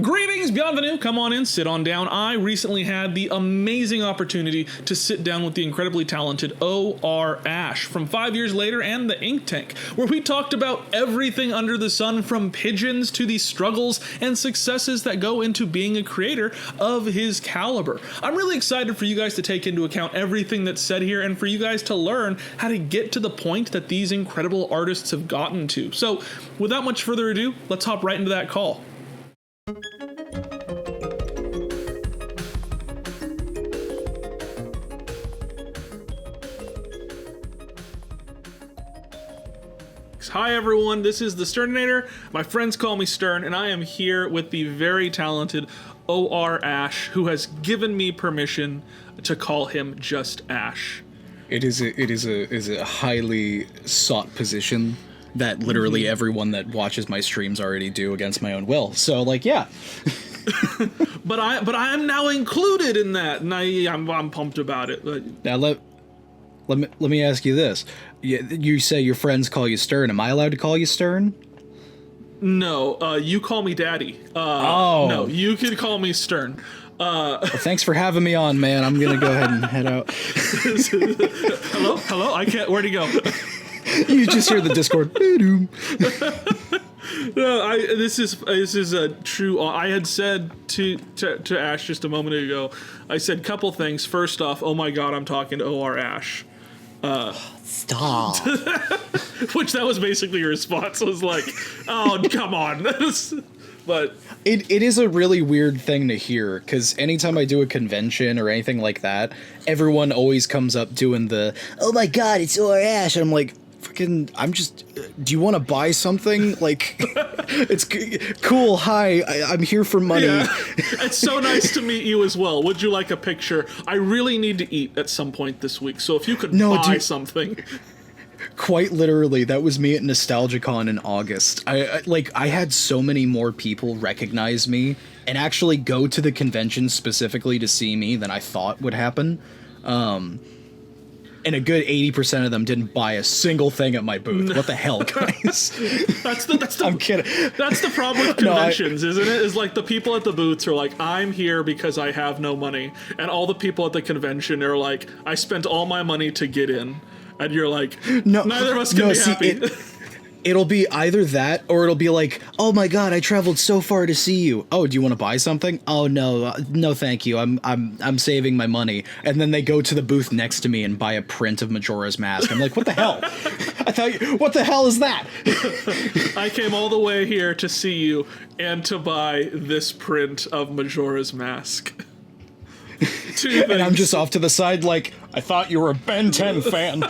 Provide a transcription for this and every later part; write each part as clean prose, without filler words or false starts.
Greetings, bienvenue, come on in, sit on down. I recently had the amazing opportunity to sit down with the incredibly talented O.R.Ash from 5 Years Later and the Ink Tank, where we talked about everything under the sun from pigeons to the struggles and successes that go into being a creator of his caliber. I'm really excited for you guys to take into account everything that's said here and for you guys to learn how to get to the point that these incredible artists have gotten to. So without much further ado, let's hop right into that call. Hi everyone, this is the Thesterninator. My friends call me Stern, and I am here with the very talented O.R.Ash, who has given me permission to call him just Ash. It is a highly sought position that literally everyone that watches my streams already do against my own will. So, like, yeah. but I am now included in that, and I'm pumped about it. Now let me ask you this: you say your friends call you Stern. Am I allowed to call you Stern? No, you call me Daddy. No, you can call me Stern. Well, thanks for having me on, man. I'm gonna go ahead and head out. Hello. I can't. Where'd he go? You just hear the Discord. No, this is a true. I had said to Ash just a moment ago. I said couple things. First off, oh my God, I'm talking to O.R.Ash. Stop. Which that was basically your response. Was like, oh come on. But it is a really weird thing to hear, because anytime I do a convention or anything like that, everyone always comes up doing the, oh my God, it's O.R.Ash, and I'm like, freaking, I'm just, do you want to buy something? Like, it's cool, hi, I'm here for money. Yeah. It's so nice to meet you as well. Would you like a picture? I really need to eat at some point this week, so if you could buy something. Quite literally, that was me at NostalgiaCon in August. I had so many more people recognize me and actually go to the convention specifically to see me than I thought would happen. And a good 80% of them didn't buy a single thing at my booth. What the hell, guys? I'm kidding. That's the problem with conventions, isn't it? Is like the people at the booths are like, I'm here because I have no money. And all the people at the convention are like, I spent all my money to get in. And you're like, no, neither of us can be happy. It'll be either that, or it'll be like, oh my God, I traveled so far to see you. Oh, do you want to buy something? Oh no, no, thank you. I'm saving my money. And then they go to the booth next to me and buy a print of Majora's Mask. I'm like, what the hell? What the hell is that? I came all the way here to see you and to buy this print of Majora's Mask. And I'm just off to the side like, I thought you were a Ben 10 fan.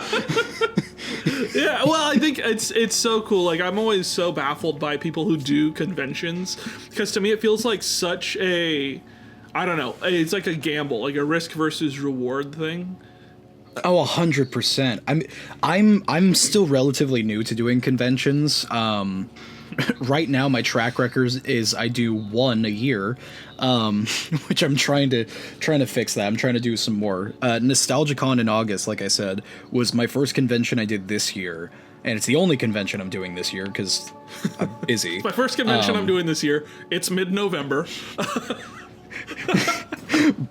Yeah, well, I think it's so cool. Like, I'm always so baffled by people who do conventions, because to me it feels like such a, I don't know, it's like a gamble, like a risk versus reward thing. Oh, 100%. I'm still relatively new to doing conventions. Right now, my track record is I do one a year, which I'm trying to fix that. I'm trying to do some more. NostalgiaCon in August, like I said, was my first convention I did this year, and it's the only convention I'm doing this year because I'm busy. It's my first convention I'm doing this year. It's mid-November.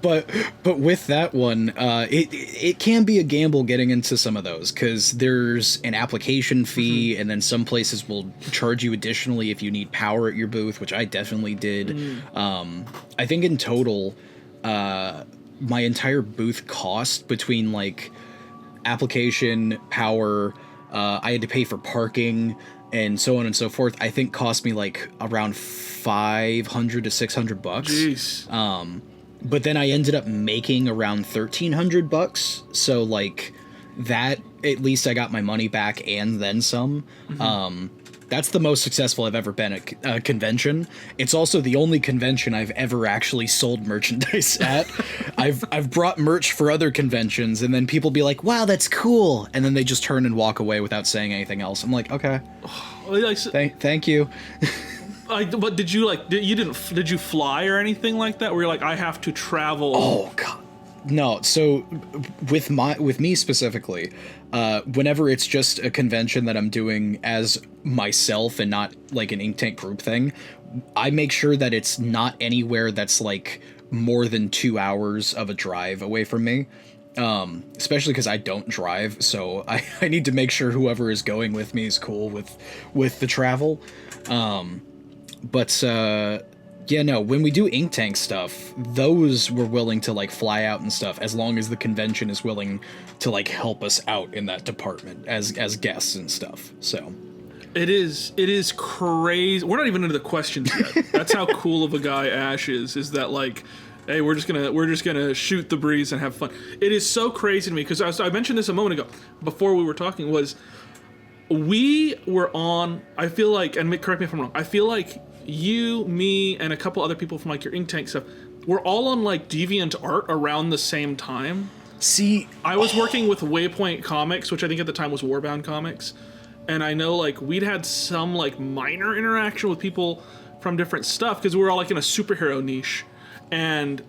But with that one, it can be a gamble getting into some of those, because there's an application fee, and then some places will charge you additionally if you need power at your booth, which I definitely did. I think in total, my entire booth cost between like application, power, I had to pay for parking, and so on and so forth, I think cost me like around $500 to $600. Jeez. But then I ended up making around $1,300, so like that, at least I got my money back and then some. That's the most successful I've ever been at a convention. It's also the only convention I've ever actually sold merchandise at. I've brought merch for other conventions, and then people be like, wow, that's cool, and then they just turn and walk away without saying anything else. I'm like, okay, thank you. But did you fly or anything like that? Where you're like, I have to travel? Oh God, no. So with me specifically, whenever it's just a convention that I'm doing as myself and not like an Ink Tank group thing, I make sure that it's not anywhere that's like more than 2 hours of a drive away from me. Especially because I don't drive, so I need to make sure whoever is going with me is cool with the travel. But yeah, no, when we do ink tank stuff, those we're willing to like fly out and stuff, as long as the convention is willing to like help us out in that department as guests and stuff. So it is crazy. We're not even into the questions yet. That's how cool of a guy Ash is that like, hey, we're just gonna shoot the breeze and have fun. It is so crazy to me because I mentioned this a moment ago before we were talking. Was we were on? I feel like, and correct me if I'm wrong. I feel like you, me, and a couple other people from like your ink tank stuff, we're all on like DeviantArt around the same time. See, I was working with Waypoint Comics, which I think at the time was Warbound Comics, and I know like we'd had some like minor interaction with people from different stuff because we were all like in a superhero niche. And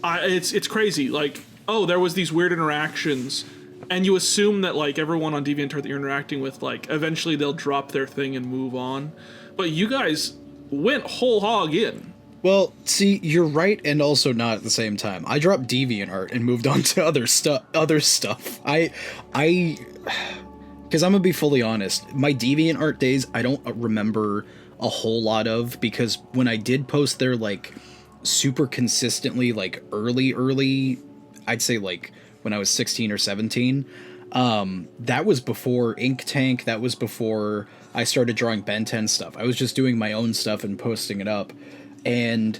it's crazy. Like, oh, there was these weird interactions, and you assume that like everyone on DeviantArt that you're interacting with, like eventually they'll drop their thing and move on. But you guys went whole hog in. well, see, you're right, and also not at the same time. I dropped DeviantArt and moved on to other stuff. Because I'm gonna be fully honest, my DeviantArt days I don't remember a whole lot of, because when I did post there like super consistently, like early, I'd say like when I was 16 or 17, that was before Ink Tank, that was before I started drawing Ben 10 stuff. I was just doing my own stuff and posting it up. And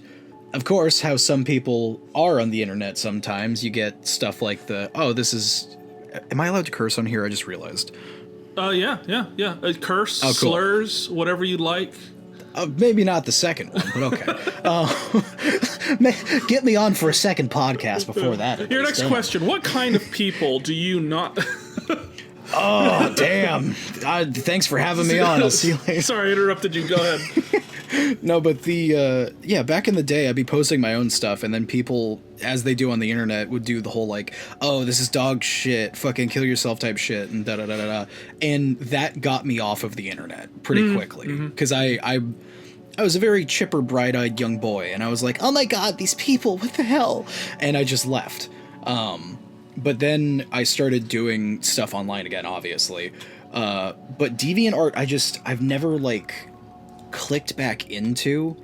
of course, how some people are on the internet sometimes, you get stuff like am I allowed to curse on here? I just realized. Yeah. Curse, cool. slurs, whatever you like. Maybe not the second one, but okay. Get me on for a second podcast before that. Your next question: what kind of people do you not? Oh, damn! Thanks for having me on. I'll see you later. Sorry, I interrupted you. Go ahead. No, but back in the day, I'd be posting my own stuff, and then people, as they do on the internet, would do the whole like, oh, this is dog shit, fucking kill yourself type shit, and da da da da da, and that got me off of the internet pretty quickly, because I was a very chipper, bright-eyed young boy, and I was like, oh my god, these people, what the hell, and I just left. But then I started doing stuff online again, obviously. But DeviantArt, I've never like clicked back into.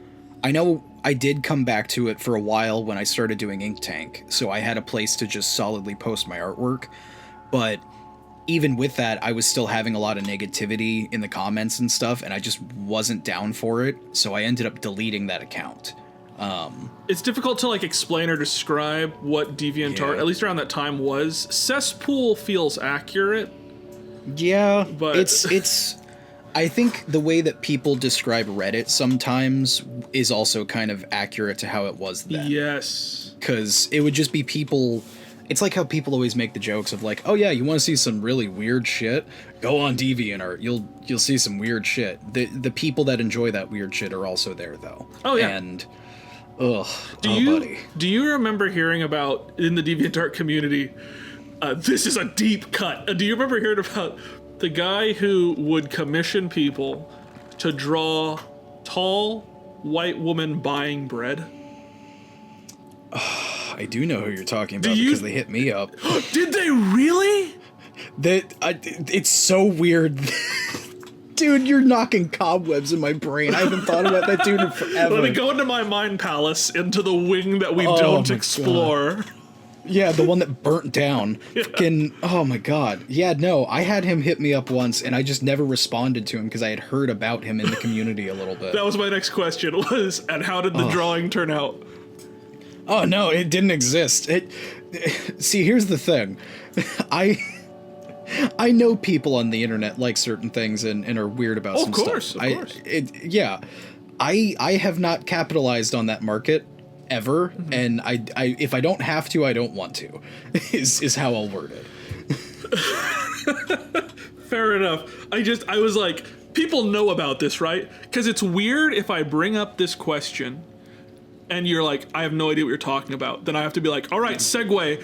I know I did come back to it for a while when I started doing Ink Tank, so I had a place to just solidly post my artwork. But even with that, I was still having a lot of negativity in the comments and stuff, and I just wasn't down for it, so I ended up deleting that account. It's difficult to like explain or describe what DeviantArt, at least around that time, was. Cesspool feels accurate. Yeah, but it's I think the way that people describe Reddit sometimes is also kind of accurate to how it was then. Yes. Because it would just be people. It's like how people always make the jokes of like, oh yeah, you want to see some really weird shit? Go on DeviantArt. You'll see some weird shit. The people that enjoy that weird shit are also there though. Oh yeah. And buddy. Do you remember hearing about in the DeviantArt community? This is a deep cut. Do you remember hearing about the guy who would commission people to draw tall white women buying bread? I do know who you're talking about because they hit me up. Did they really? It's so weird. Dude, you're knocking cobwebs in my brain. I haven't thought about that dude in forever. Let me go into my mind palace, into the wing that we don't explore. God. Yeah, the one that burnt down. Yeah. Fucking, oh my god. Yeah, no, I had him hit me up once, and I just never responded to him because I had heard about him in the community a little bit. That was my next question, and how did the drawing turn out? Oh, no, it didn't exist. See, here's the thing. I know people on the internet like certain things and are weird about some stuff. Of course. I have not capitalized on that market ever, and I if I don't have to, I don't want to, is how I'll word it. Fair enough. I was like, people know about this, right? Because it's weird if I bring up this question and you're like, I have no idea what you're talking about. Then I have to be like, all right, segue.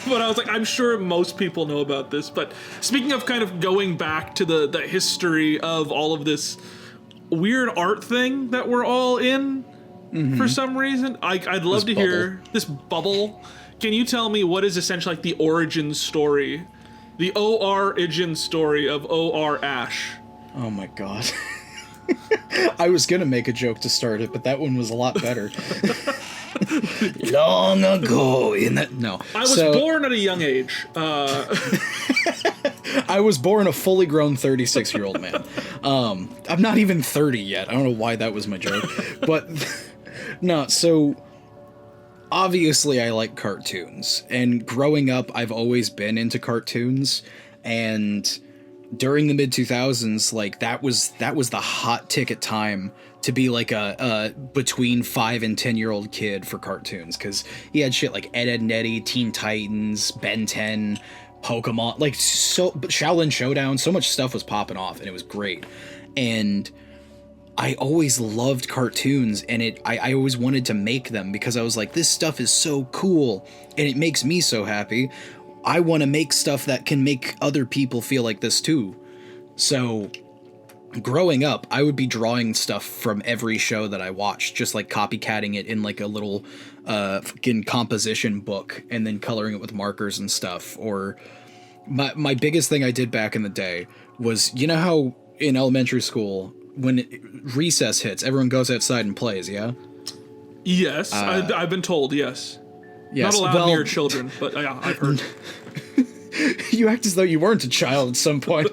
But I was like, I'm sure most people know about this. But speaking of kind of going back to the history of all of this weird art thing that we're all in for some reason. I'd love to hear this bubble. Can you tell me what is essentially like the origin story, the origin story of O.R.Ash? Oh my god. I was gonna make a joke to start it, but that one was a lot better. Long ago in that... No. I was born at a young age. I was born a fully grown 36-year-old man. I'm not even 30 yet. I don't know why that was my joke. But, no, so... Obviously, I like cartoons. And growing up, I've always been into cartoons. And during the mid-2000s, like, that was the hot ticket time to be like a between 5 and 10-year-old kid for cartoons, because he had shit like Ed, and Eddy, Teen Titans, Ben 10, Pokemon, like so Shaolin Showdown, so much stuff was popping off and it was great. And I always loved cartoons, and I always wanted to make them because I was like, this stuff is so cool and it makes me so happy. I want to make stuff that can make other people feel like this too. So growing up, I would be drawing stuff from every show that I watched, just like copycatting it in like a little fucking composition book and then coloring it with markers and stuff. Or my biggest thing I did back in the day was, you know how in elementary school, when recess hits, everyone goes outside and plays, yeah? Yes, I've been told, yes. Yes. Not allowed near children, but yeah, I've heard. You act as though you weren't a child at some point.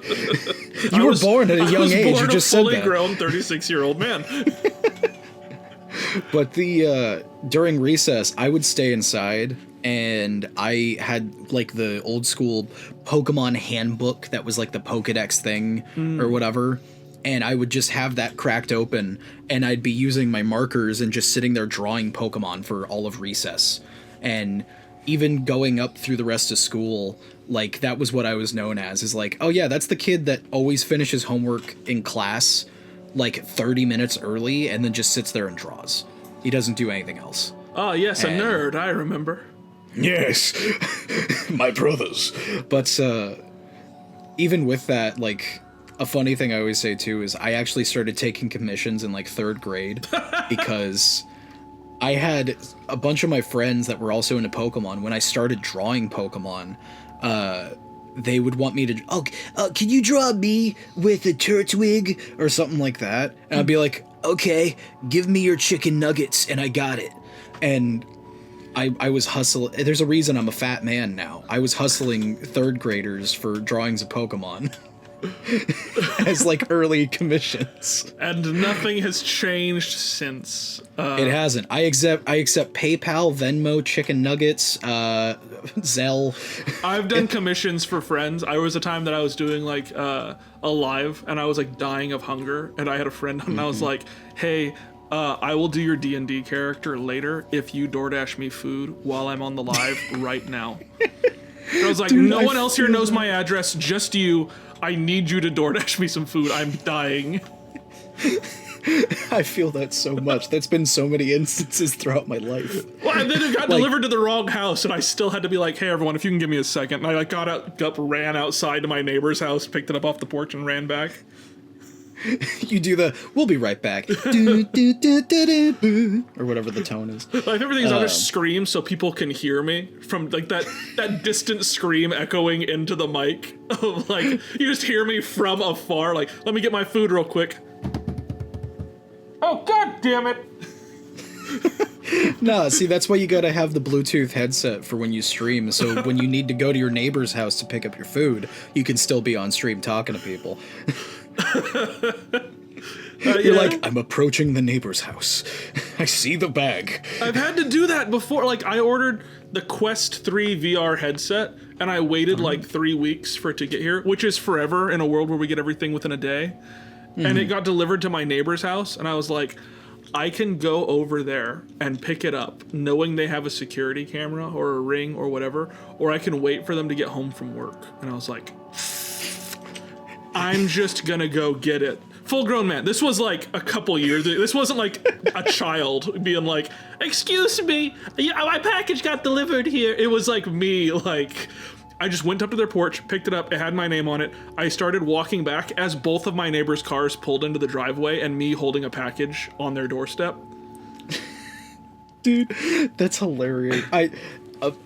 You were born at a young age. You just said that. I was born a fully grown 36-year-old man. But during recess, I would stay inside, and I had like the old school Pokemon handbook that was like the Pokedex thing or whatever. And I would just have that cracked open, and I'd be using my markers and just sitting there drawing Pokemon for all of recess. And even going up through the rest of school, like, that was what I was known as, is like, oh yeah, that's the kid that always finishes homework in class like 30 minutes early and then just sits there and draws. He doesn't do anything else. Oh yes, a nerd, I remember. Yes, my brothers. But even with that, like, a funny thing I always say too is I actually started taking commissions in like 3rd grade because I had a bunch of my friends that were also into Pokemon. When I started drawing Pokemon, they would want me to, can you draw me with a Turtwig or something like that? And I'd be like, okay, give me your chicken nuggets, and I got it. And I was hustling. There's a reason I'm a fat man now. I was hustling 3rd graders for drawings of Pokemon. As like early commissions, and nothing has changed since. It hasn't. I accept PayPal, Venmo, chicken nuggets, Zelle. I've done commissions for friends. I was a time that I was doing like a live, and I was like dying of hunger, and I had a friend, and I was like, hey, I will do your D&D character later if you DoorDash me food while I'm on the live right now. And I was like, dude, no one else here knows my address, just you. I need you to DoorDash me some food. I'm dying. I feel that so much. That's been so many instances throughout my life. Well, and then it got delivered to the wrong house, and I still had to be like, hey, everyone, if you can give me a second. And I like ran outside to my neighbor's house, picked it up off the porch, and ran back. You do the, we'll be right back. Do, do, do, do, do, boo, or whatever the tone is. Like, everything's on a scream so people can hear me from like that distant scream echoing into the mic. Like, you just hear me from afar, like, let me get my food real quick. Oh, god damn it. No, see, that's why you gotta have the Bluetooth headset for when you stream, so when you need to go to your neighbor's house to pick up your food, you can still be on stream talking to people. You're like, I'm approaching the neighbor's house. I see the bag. I've had to do that before. Like, I ordered the Quest 3 VR headset, and I waited like 3 weeks for it to get here, which is forever in a world where we get everything within a day. And it got delivered to my neighbor's house, and I was like, I can go over there and pick it up, knowing they have a security camera or a Ring or whatever, or I can wait for them to get home from work. And I was like, I'm just gonna go get it. Full grown man. This was like a couple years. This wasn't like a child being like, excuse me, my package got delivered here. It was like me, like, I just went up to their porch, picked it up, it had my name on it. I started walking back as both of my neighbors' cars pulled into the driveway and me holding a package on their doorstep. Dude, that's hilarious.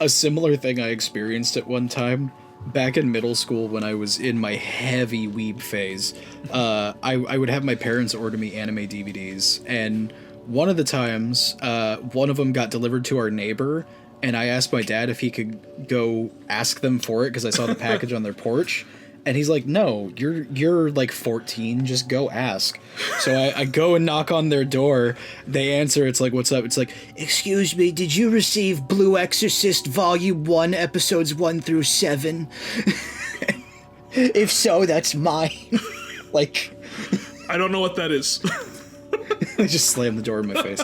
A similar thing I experienced at one time back in middle school when I was in my heavy weeb phase. I would have my parents order me anime DVDs, and one of the times, one of them got delivered to our neighbor, and I asked my dad if he could go ask them for it because I saw the package on their porch. And he's like, no, you're like 14, just go ask. So I go and knock on their door. They answer, it's like, what's up? It's like, excuse me, did you receive Blue Exorcist Volume 1, Episodes 1 through 7? If so, that's mine. Like... I don't know what that is. I just slammed the door in my face.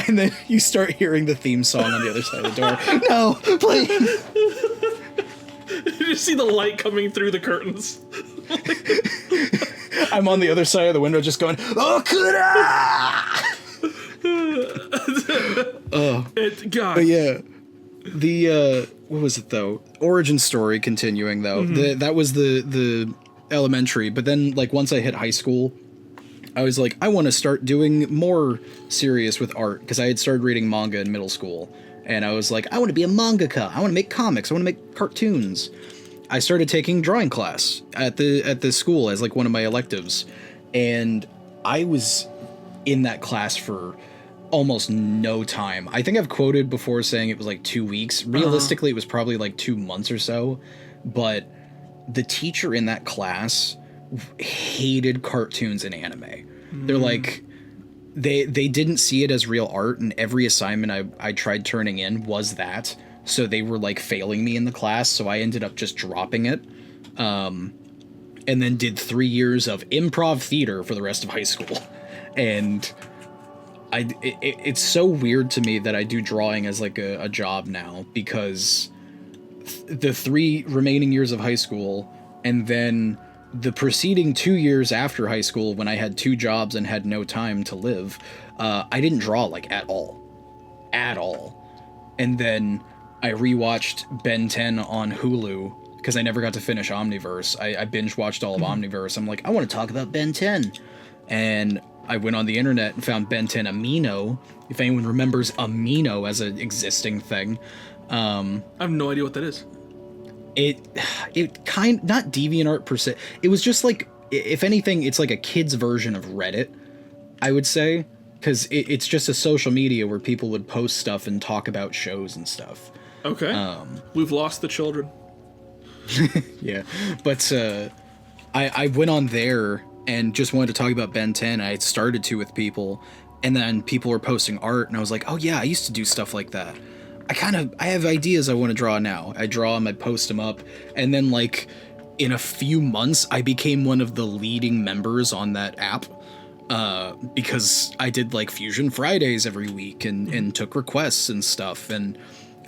And then you start hearing the theme song on the other side of the door. No, please! You just see the light coming through the curtains. I'm on the other side of the window just going, oh, God. But yeah, the, what was it though? Origin story continuing though. That was the elementary, but then like once I hit high school, I was like, I want to start doing more serious with art because I had started reading manga in middle school. And I was like, I want to be a mangaka. I want to make comics. I want to make cartoons. I started taking drawing class at the school as like one of my electives. And I was in that class for almost no time. I think I've quoted before saying it was like 2 weeks. Realistically, it was probably like 2 months or so. But the teacher in that class hated cartoons and anime. They're like... They didn't see it as real art, and every assignment I tried turning in was that. So they were like failing me in the class, so I ended up just dropping it. And then did 3 years of improv theater for the rest of high school. And it's so weird to me that I do drawing as like a job now, because the 3 remaining years of high school and then the preceding 2 years after high school, when I had 2 jobs and had no time to live, I didn't draw like at all. And then I rewatched Ben 10 on Hulu because I never got to finish Omniverse. I binge watched all of Omniverse. I'm like, I want to talk about Ben 10. And I went on the internet and found Ben 10 Amino. If anyone remembers Amino as an existing thing. I have no idea what that is. It kind, not DeviantArt per se. It was just like, if anything, it's like a kid's version of Reddit, I would say, because it's just a social media where people would post stuff and talk about shows and stuff. Okay. We've lost the children. Yeah, but I went on there and just wanted to talk about Ben 10. I started to with people, and then people were posting art, and I was like, oh yeah, I used to do stuff like that. I have ideas I want to draw now. I draw them, I post them up, and then like in a few months, I became one of the leading members on that app, because I did like Fusion Fridays every week and took requests and stuff, and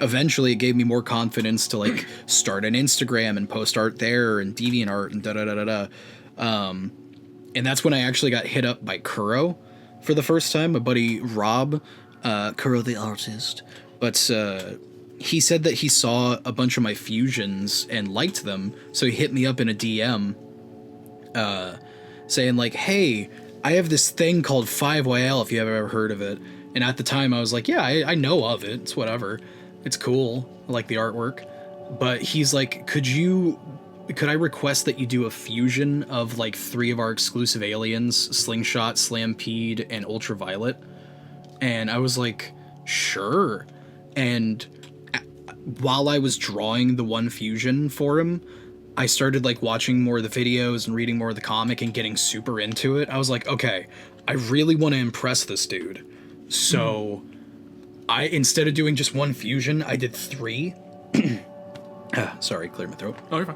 eventually it gave me more confidence to like start an Instagram and post art there and DeviantArt and da-da-da-da-da. And that's when I actually got hit up by Kuro for the first time, my buddy Rob, Kuro the artist. But he said that he saw a bunch of my fusions and liked them, so he hit me up in a DM saying like, hey, I have this thing called 5YL if you have ever heard of it. And at the time I was like, yeah, I know of it. It's whatever. It's cool. I like the artwork. But he's like, could I request that you do a fusion of like 3 of our exclusive aliens, Slingshot, Slampede, and Ultraviolet? And I was like, sure. And while I was drawing the one fusion for him, I started like watching more of the videos and reading more of the comic and getting super into it. I was like, okay, I really want to impress this dude. So instead of doing just one fusion, I did 3. Sorry, clear my throat. Oh, you're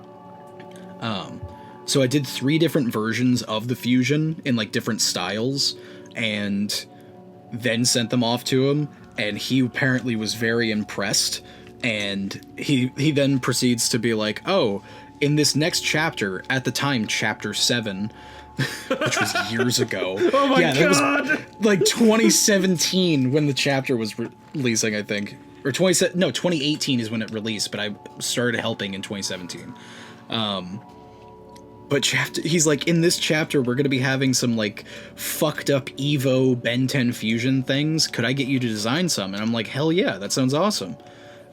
fine. So I did 3 different versions of the fusion in like different styles, and then sent them off to him, and he apparently was very impressed, and he then proceeds to be like, oh, in this next chapter, at the time chapter 7, which was years ago. Oh my God! That was like 2017 when the chapter was releasing, I think. or 2018 is when it released, but I started helping in 2017. But he's like, in this chapter, we're going to be having some like fucked up Evo Ben 10 fusion things. Could I get you to design some? And I'm like, hell yeah, that sounds awesome.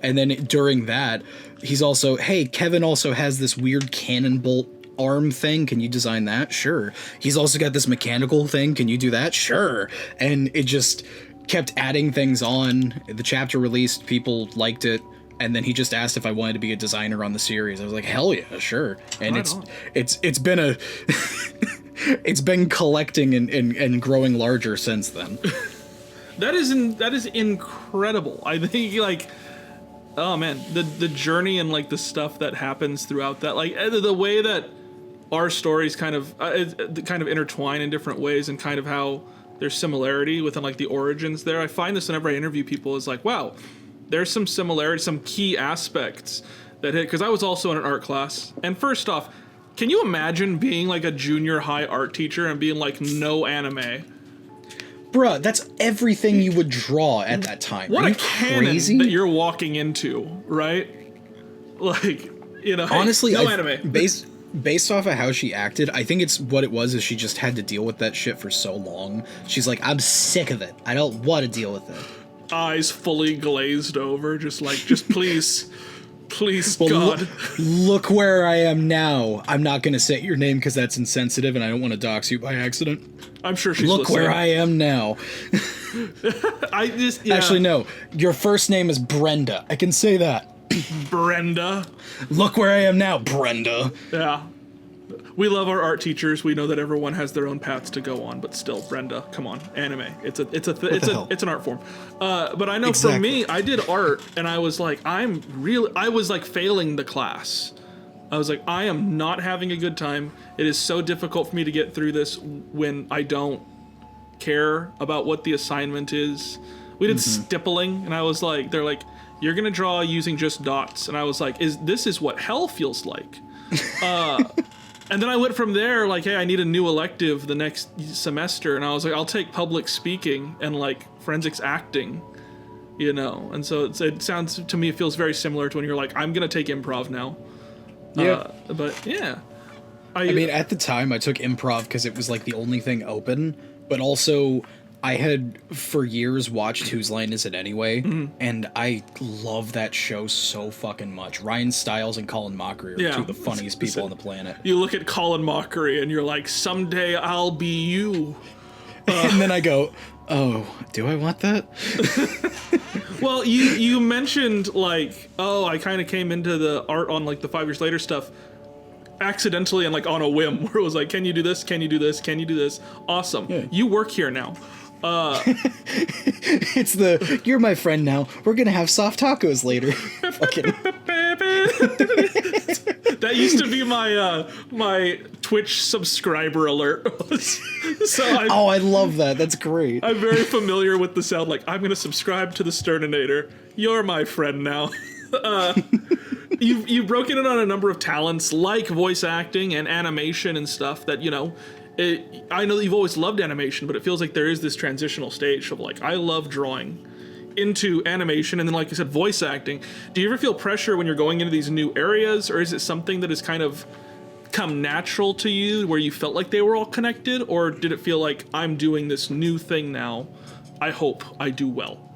And then during that, he's also, hey, Kevin also has this weird cannon bolt arm thing. Can you design that? Sure. He's also got this mechanical thing. Can you do that? Sure. And it just kept adding things on. The chapter released, people liked it. And then he just asked if I wanted to be a designer on the series. I was like, hell yeah, sure. And it's been a it's been collecting and growing larger since then. That is incredible. I think like, oh man, the journey and like the stuff that happens throughout that, like the way that our stories kind of intertwine in different ways, and kind of how there's similarity within like the origins there. I find this whenever I interview people is like, wow, there's some similarity, some key aspects that hit, because I was also in an art class. And first off, can you imagine being like a junior high art teacher and being like, no anime? Bruh, that's everything you would draw at that time. What a canon that you're walking into, right? Like, you know, honestly, no anime. Based off of how she acted, I think it's what it was is she just had to deal with that shit for so long. She's like, I'm sick of it. I don't want to deal with it. Eyes fully glazed over, just please, well, God. Look where I am now. I'm not going to say your name because that's insensitive and I don't want to dox you by accident. I'm sure she's Look listening. where I am now. Actually, no. Your first name is Brenda. I can say that. Brenda. Look where I am now, Brenda. Yeah. We love our art teachers. We know that everyone has their own paths to go on, but still, Brenda, come on, anime. It's an art form. But I know for me, I did art, and I was like, I was like failing the class. I was like, I am not having a good time. It is so difficult for me to get through this when I don't care about what the assignment is. We did stippling, and I was like, they're like, you're gonna draw using just dots, and I was like, this is what hell feels like. And then I went from there, like, hey, I need a new elective the next semester. And I was like, I'll take public speaking and, like, forensics acting, you know? And so it sounds, to me, it feels very similar to when you're like, I'm going to take improv now. Yeah. But, yeah. I mean, at the time, I took improv because it was, like, the only thing open. But also, I had, for years, watched Whose Line Is It Anyway? And I love that show so fucking much. Ryan Stiles and Colin Mockery are two of the funniest people on the planet. You look at Colin Mockery and you're like, someday I'll be you. And then I go, oh, do I want that? Well, you mentioned, like, oh, I kind of came into the art on, like, the 5 years later stuff accidentally and, like, on a whim, where it was like, can you do this? Can you do this? Can you do this? Awesome. Yeah. You work here now. It's you're my friend now. We're gonna have soft tacos later. That used to be my Twitch subscriber alert. I love that. That's great. I'm very familiar with the sound. Like, I'm gonna subscribe to the Thesterninator. You're my friend now. You've broken it on a number of talents like voice acting and animation and stuff that, you know, I know that you've always loved animation, but it feels like there is this transitional stage of, like, I love drawing into animation, and then, like I said, voice acting. Do you ever feel pressure when you're going into these new areas, or is it something that has kind of come natural to you where you felt like they were all connected, or did it feel like, I'm doing this new thing now, I hope I do well?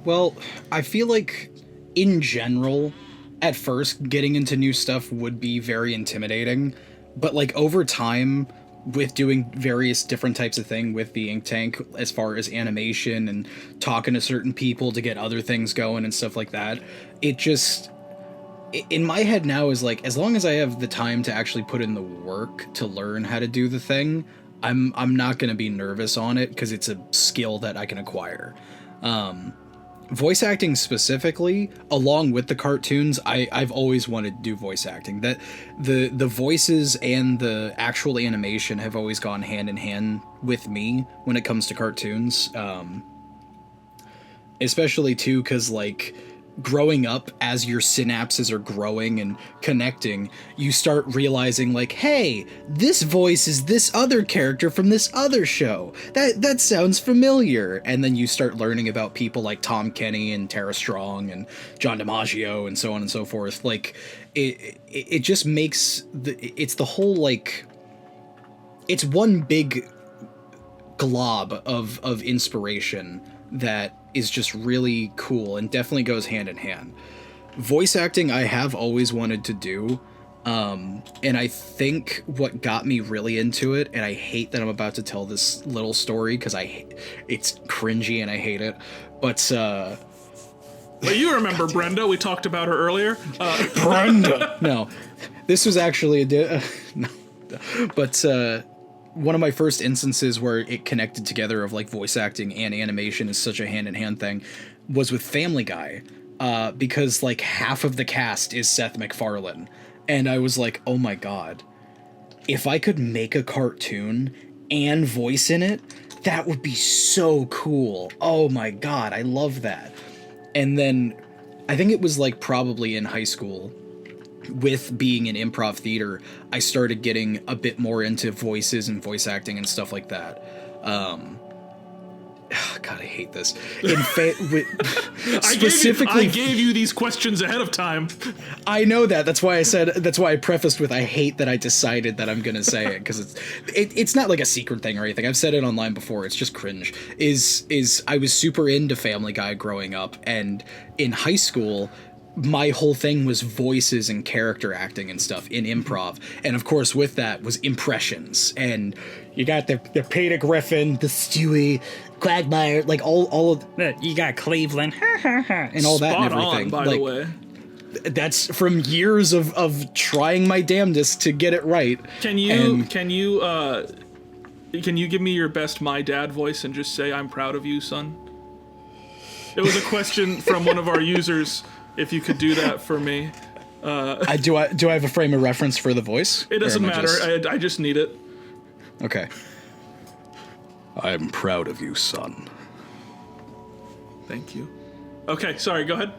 Well, I feel like, in general, at first, getting into new stuff would be very intimidating, but, like, over time, with doing various different types of thing with the ink tank, as far as animation and talking to certain people to get other things going and stuff like that, it just, in my head now, is like, as long as I have the time to actually put in the work to learn how to do the thing, I'm not going to be nervous on it, because it's a skill that I can acquire. Voice acting specifically, along with the cartoons, I've always wanted to do voice acting. That the voices and the actual animation have always gone hand in hand with me when it comes to cartoons. Especially too, because, like, growing up, as your synapses are growing and connecting, you start realizing like, hey, this voice is this other character from this other show. That sounds familiar. And then you start learning about people like Tom Kenny and Tara Strong and John DiMaggio and so on and so forth. Like it just makes it's the whole, like, it's one big glob of inspiration that is just really cool and definitely goes hand in hand. Voice acting I have always wanted to do, and I think what got me really into it, and I hate that I'm about to tell this little story because it's cringy and I hate it, but you remember Brenda? We talked about her earlier. Brenda. No, this was actually no, but one of my first instances where it connected together of like voice acting and animation is such a hand-in-hand thing was with Family Guy, because like half of the cast is Seth MacFarlane, and I was like, oh my god, if I could make a cartoon and voice in it, that would be so cool. Oh my god, I love that. And then I think it was like probably in high school, with being in improv theater, I started getting a bit more into voices and voice acting and stuff like that. God, I hate this. Specifically, I gave you these questions ahead of time. I know that. That's why I prefaced with I hate that I decided that I'm gonna say it, because it's not like a secret thing or anything. I've said it online before. It's just cringe. I was super into Family Guy growing up, and in high school, my whole thing was voices and character acting and stuff in improv. And of course with that was impressions. And you got the Peter Griffin, the Stewie, Quagmire, like all of that. You got Cleveland and all that and everything. By the way. That's from years of trying my damnedest to get it right. Can you give me your best My Dad voice and just say, I'm proud of you, son? It was a question from one of our users. If you could do that for me. Do I have a frame of reference for the voice? It doesn't matter. I just need it. Okay. I'm proud of you, son. Thank you. Okay, sorry, go ahead.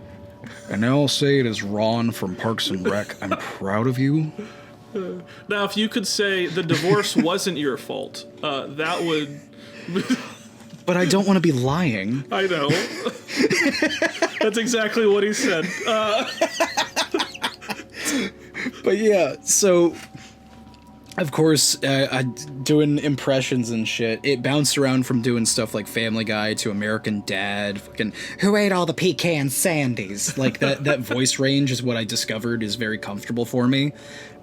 And now I'll say it as Ron from Parks and Rec. I'm proud of you. Now, if you could say the divorce wasn't your fault, that would... But I don't want to be lying. I know. That's exactly what he said. But yeah, so of course, doing impressions and shit, it bounced around from doing stuff like Family Guy to American Dad, fucking who ate all the pecan sandies. Like that voice range is what I discovered is very comfortable for me.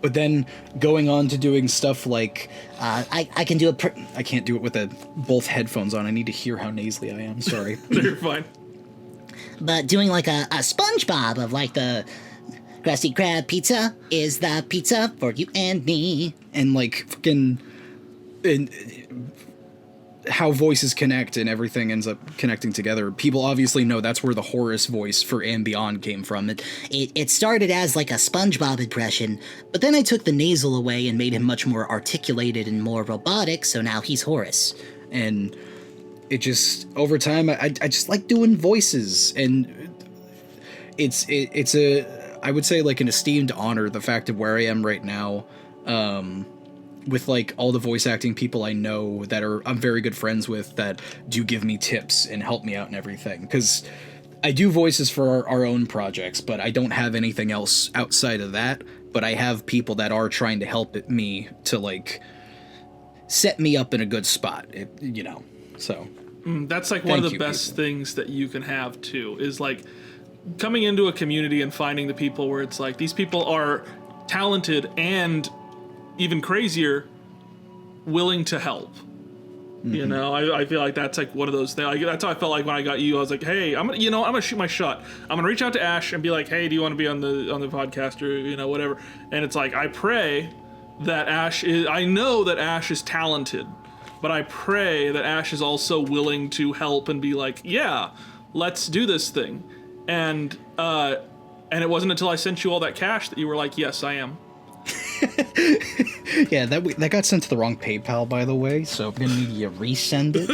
But then going on to doing stuff like I can do I can't do it with both headphones on. I need to hear how nasally I am. Sorry. You're fine. But doing like a SpongeBob of like the Krusty Krab pizza is the pizza for you and me. And like fucking how voices connect and everything ends up connecting together. People obviously know that's where the Horace voice for And Beyond came from. It started as like a SpongeBob impression, but then I took the nasal away and made him much more articulated and more robotic, so now he's Horace. And it just, over time, I just like doing voices, and it's I would say like an esteemed honor, the fact of where I am right now, with like all the voice acting people I know that I'm very good friends with that do give me tips and help me out and everything. Because I do voices for our own projects, but I don't have anything else outside of that. But I have people that are trying to help me to like set me up in a good spot, so. That's like one of the best things that you can have too, is like coming into a community and finding the people where it's like, these people are talented and even crazier, willing to help. Mm-hmm. You know, I feel like that's like one of those things. That's how I felt like when I got you. I was like, hey, I'm gonna shoot my shot. I'm gonna reach out to Ash and be like, hey, do you want to be on the podcast or whatever? And it's like, I pray that I know that Ash is talented, but I pray that Ash is also willing to help and be like, yeah, let's do this thing. And it wasn't until I sent you all that cash that you were like, yes, I am. Yeah, that got sent to the wrong PayPal, by the way, so I'm gonna need you to resend it.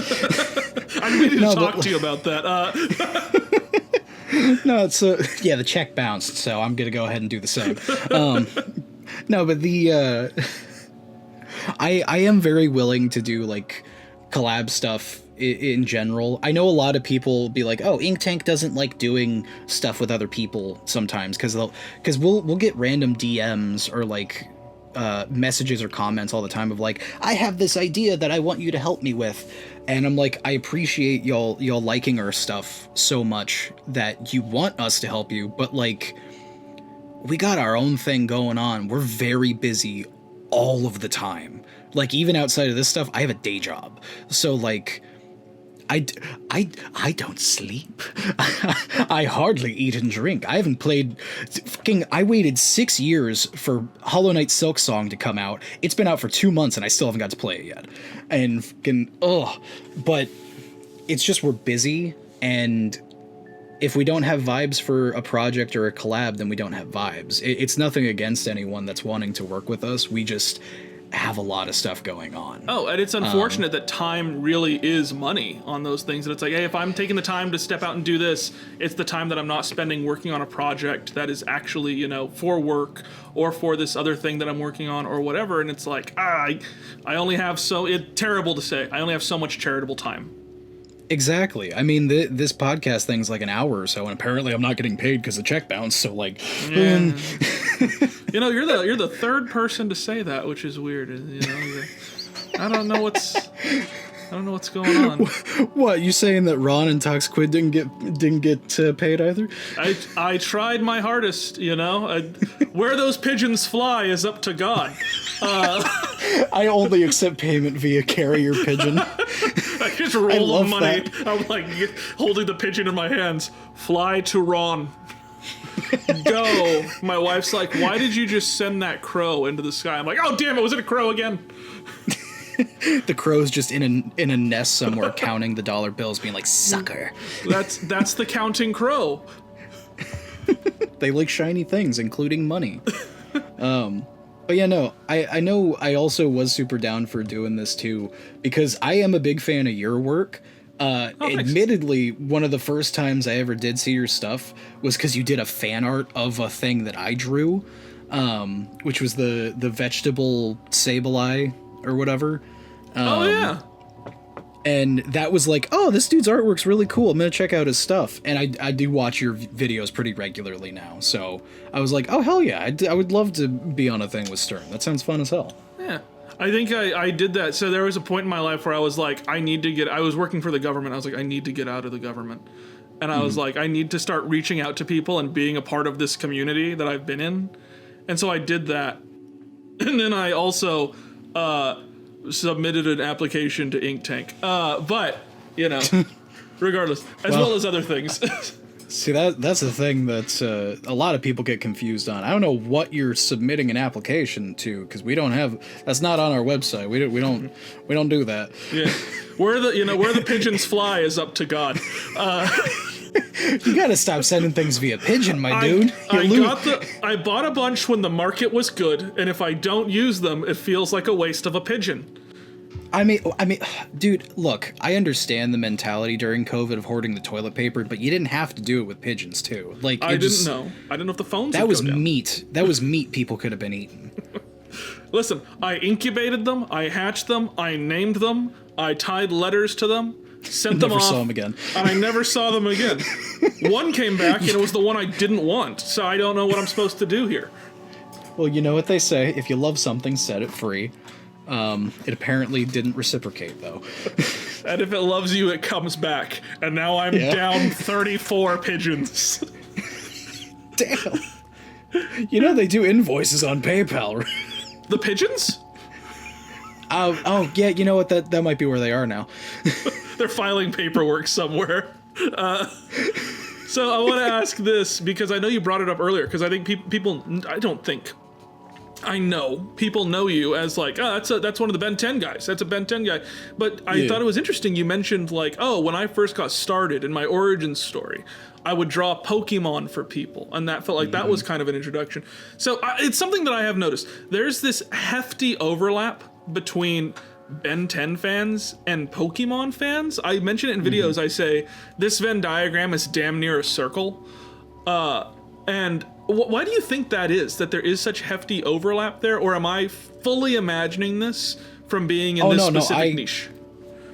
I need to talk to you about that. No, it's the check bounced, so I'm gonna go ahead and do the same. No, but the I am very willing to do like collab stuff in general. I know a lot of people be like, "Oh, Ink Tank doesn't like doing stuff with other people sometimes," because we'll get random DMs or like messages or comments all the time of like, "I have this idea that I want you to help me with," and I'm like, I appreciate y'all liking our stuff so much that you want us to help you, but like, we got our own thing going on. We're very busy all of the time. Like, even outside of this stuff, I have a day job, so like, I don't sleep. I hardly eat and drink. I haven't played. I waited 6 years for Hollow Knight Silksong to come out. It's been out for 2 months and I still haven't got to play it yet. And but it's just we're busy, and if we don't have vibes for a project or a collab, then we don't have vibes. It's nothing against anyone that's wanting to work with us. We just have a lot of stuff going on. Oh, and it's unfortunate that time really is money on those things. And it's like, hey, if I'm taking the time to step out and do this, it's the time that I'm not spending working on a project that is actually, you know, for work or for this other thing that I'm working on or whatever. And it's like, I only have terrible to say, I only have so much charitable time. Exactly. I mean, this podcast thing's like an hour or so, and apparently I'm not getting paid because the check bounced. So like, yeah. You know, you're the third person to say that, which is weird. You know, I don't know what's going on. What, you saying that Ron and Toxquid didn't get paid either? I tried my hardest. You know, where those pigeons fly is up to God. I only accept payment via carrier pigeon. I just roll the money. That. I'm like holding the pigeon in my hands. Fly to Ron. Go. My wife's like, why did you just send that crow into the sky? I'm like, oh damn it, was it a crow again? The crow's just in a nest somewhere counting the dollar bills, being like, sucker. That's the counting crow. They like shiny things, including money. But yeah, no, I know I also was super down for doing this too, because I am a big fan of your work. Admittedly, one of the first times I ever did see your stuff was because you did a fan art of a thing that I drew, which was the vegetable Sableye or whatever. Oh yeah. And that was like, oh, this dude's artwork's really cool. I'm gonna check out his stuff. And I do watch your videos pretty regularly now, so I was like, oh hell yeah, I would love to be on a thing with Stern. That sounds fun as hell. Yeah. I think I did that. So there was a point in my life where I was like, I was working for the government. I was like, I need to get out of the government. And I was like, I need to start reaching out to people and being a part of this community that I've been in. And so I did that. And then I also submitted an application to Ink Tank. But, you know, regardless, as well as other things. See, that's the thing that a lot of people get confused on. I don't know what you're submitting an application to, because that's not on our website. We don't do that. Yeah, where the pigeons fly is up to God. You gotta stop sending things via pigeon, my dude. I bought a bunch when the market was good, and if I don't use them, it feels like a waste of a pigeon. I mean, dude, look, I understand the mentality during COVID of hoarding the toilet paper, but you didn't have to do it with pigeons too. Like, I didn't know if the phones. That was meat. That was meat people could have been eating. Listen, I incubated them, I hatched them, I named them, I tied letters to them, sent them off. Never saw them again. And I never saw them again. One came back, and it was the one I didn't want, so I don't know what I'm supposed to do here. Well, you know what they say: if you love something, set it free. It apparently didn't reciprocate, though. And if it loves you, it comes back. And now I'm down 34 pigeons. Damn. You know they do invoices on PayPal, right? The pigeons? Oh, yeah, you know what? That might be where they are now. They're filing paperwork somewhere. So I want to ask this, because I know you brought it up earlier, because I think I know people know you as like, oh, that's one of the Ben 10 guys. That's a Ben 10 guy. But I thought it was interesting. You mentioned like, oh, when I first got started in my origin story, I would draw Pokemon for people. And that felt like that was kind of an introduction. So it's something that I have noticed. There's this hefty overlap between Ben 10 fans and Pokemon fans. I mention it in videos. I say this Venn diagram is damn near a circle. And why do you think that is? That there is such hefty overlap there, or am I fully imagining this from being in this specific niche?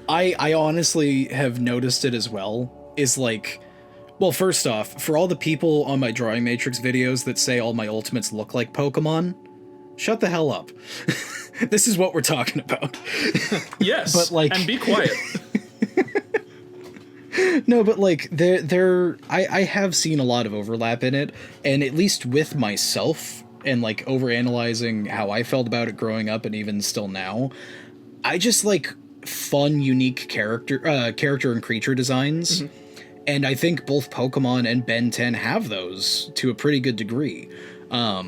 I honestly have noticed it as well. Is like, well, first off, for all the people on my Drawing Matrix videos that say all my ultimates look like Pokemon, shut the hell up. This is what we're talking about. Yes, but like, and be quiet. No, but like I have seen a lot of overlap in it, and at least with myself and like overanalyzing how I felt about it growing up and even still now, I just like fun, unique character and creature designs. And I think both Pokemon and Ben 10 have those to a pretty good degree. I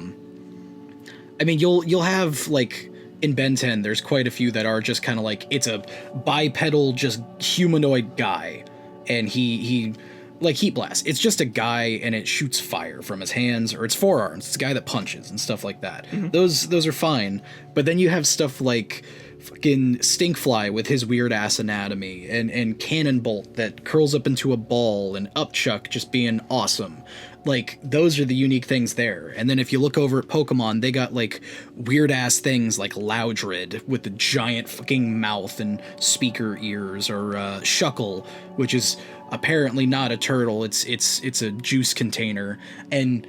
mean, you'll have like in Ben 10, there's quite a few that are just kind of like, it's a bipedal, just humanoid guy. And he like Heat Blast. It's just a guy and it shoots fire from his hands or its forearms. It's a guy that punches and stuff like that. Those are fine. But then you have stuff like fucking Stinkfly with his weird ass anatomy and Cannonbolt that curls up into a ball and Upchuck just being awesome. Like, those are the unique things there. And then if you look over at Pokemon, they got, like, weird-ass things like Loudred with the giant fucking mouth and speaker ears, or Shuckle, which is apparently not a turtle. It's a juice container. And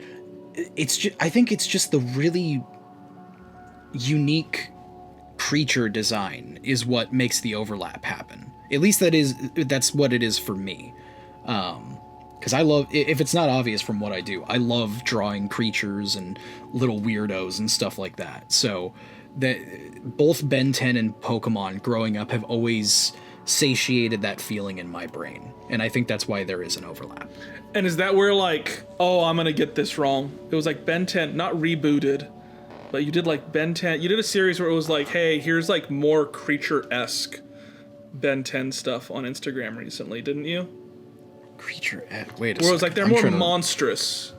I think it's just the really unique creature design is what makes the overlap happen. At least that's what it is for me. Because I love, if it's not obvious from what I do, I love drawing creatures and little weirdos and stuff like that. So that both Ben 10 and Pokemon growing up have always satiated that feeling in my brain. And I think that's why there is an overlap. And is that where like, oh, I'm going to get this wrong. It was like Ben 10, not rebooted, but you did like Ben 10. You did a series where it was like, hey, here's like more creature-esque Ben 10 stuff on Instagram recently, didn't you? Creature wait a where it was second. like they're more monstrous.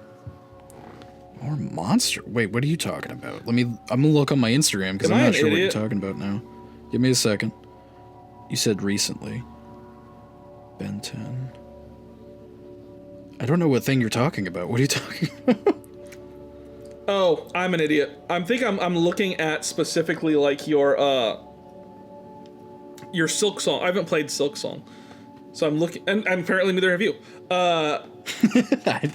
More monster? Wait, what are you talking about? I'm gonna look on my Instagram because I'm not sure what you're talking about now. Give me a second. You said recently. Ben 10. I don't know what thing you're talking about. What are you talking about? Oh, I'm an idiot. I'm looking at specifically like your Silk Song. I haven't played Silk Song. So I'm looking, and apparently neither have you.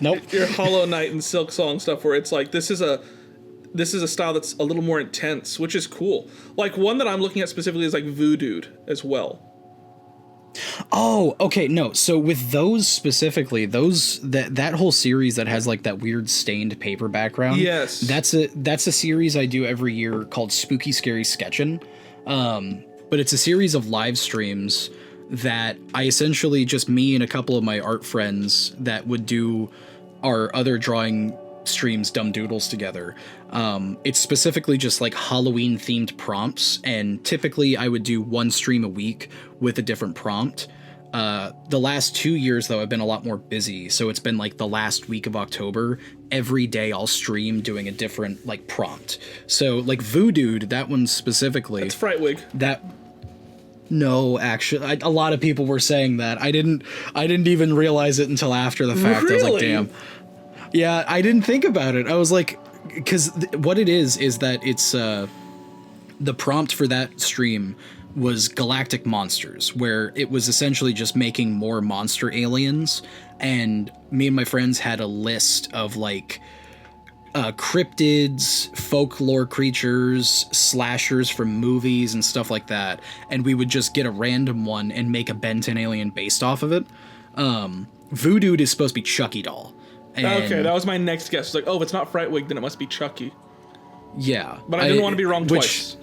Nope. Your Hollow Knight and Silk Song stuff, where it's like this is a style that's a little more intense, which is cool. Like one that I'm looking at specifically is like Voodooed as well. Oh, okay, no. So with those specifically, that whole series that has like that weird stained paper background. Yes. That's a series I do every year called Spooky Scary Sketchin'. But it's a series of live streams that I essentially just me and a couple of my art friends that would do our other drawing streams, Dumb Doodles, together. It's specifically just like Halloween themed prompts, and typically I would do one stream a week with a different prompt. The last 2 years though, I've been a lot more busy, so it's been like the last week of October. Every day I'll stream doing a different like prompt. So like Voodooed, that one specifically. It's Frightwig. No, actually, a lot of people were saying that. I didn't even realize it until after the fact. Really? I was like, damn. Yeah, I didn't think about it. I was like, because what it is that it's the prompt for that stream was Galactic Monsters, where it was essentially just making more monster aliens, and me and my friends had a list of like cryptids, folklore creatures, slashers from movies and stuff like that, and we would just get a random one and make a Ben 10 alien based off of it. Voodooed is supposed to be Chucky doll. Okay, that was my next guess. It's like, oh, if it's not Frightwig, then it must be Chucky. Yeah. But I didn't want to be wrong twice.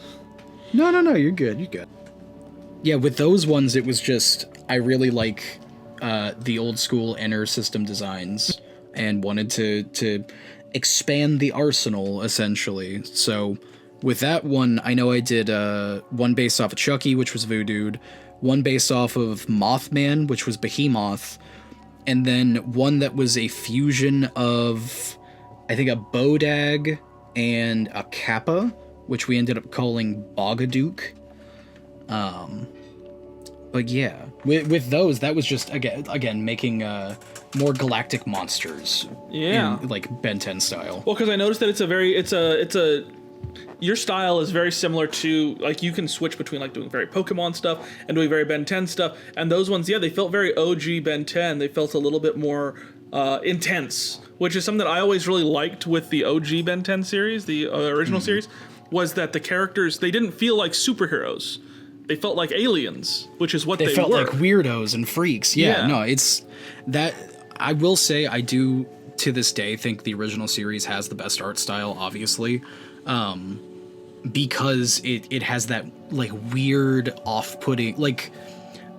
No, you're good, you're good. Yeah, with those ones, it was just, I really like the old school Enter system designs and wanted to expand the arsenal, essentially. So with that one, I know I did one based off of Chucky, which was Voodooed, one based off of Mothman, which was Behemoth, and then one that was a fusion of, I think, a Bodag and a Kappa, which we ended up calling Bogaduke. But yeah, with those, that was just again making more galactic monsters. Yeah. In, like Ben 10 style. Well, because I noticed that your style is very similar to, like, you can switch between like doing very Pokemon stuff and doing very Ben 10 stuff, and those ones, yeah, they felt very OG Ben 10. They felt a little bit more intense, which is something that I always really liked with the OG Ben 10 series, the original series, was that the characters, they didn't feel like superheroes. They felt like aliens, which is what they felt were. like weirdos and freaks. Yeah, no, it's that. I will say I do to this day think the original series has the best art style, obviously, because it has that like weird, off-putting. Like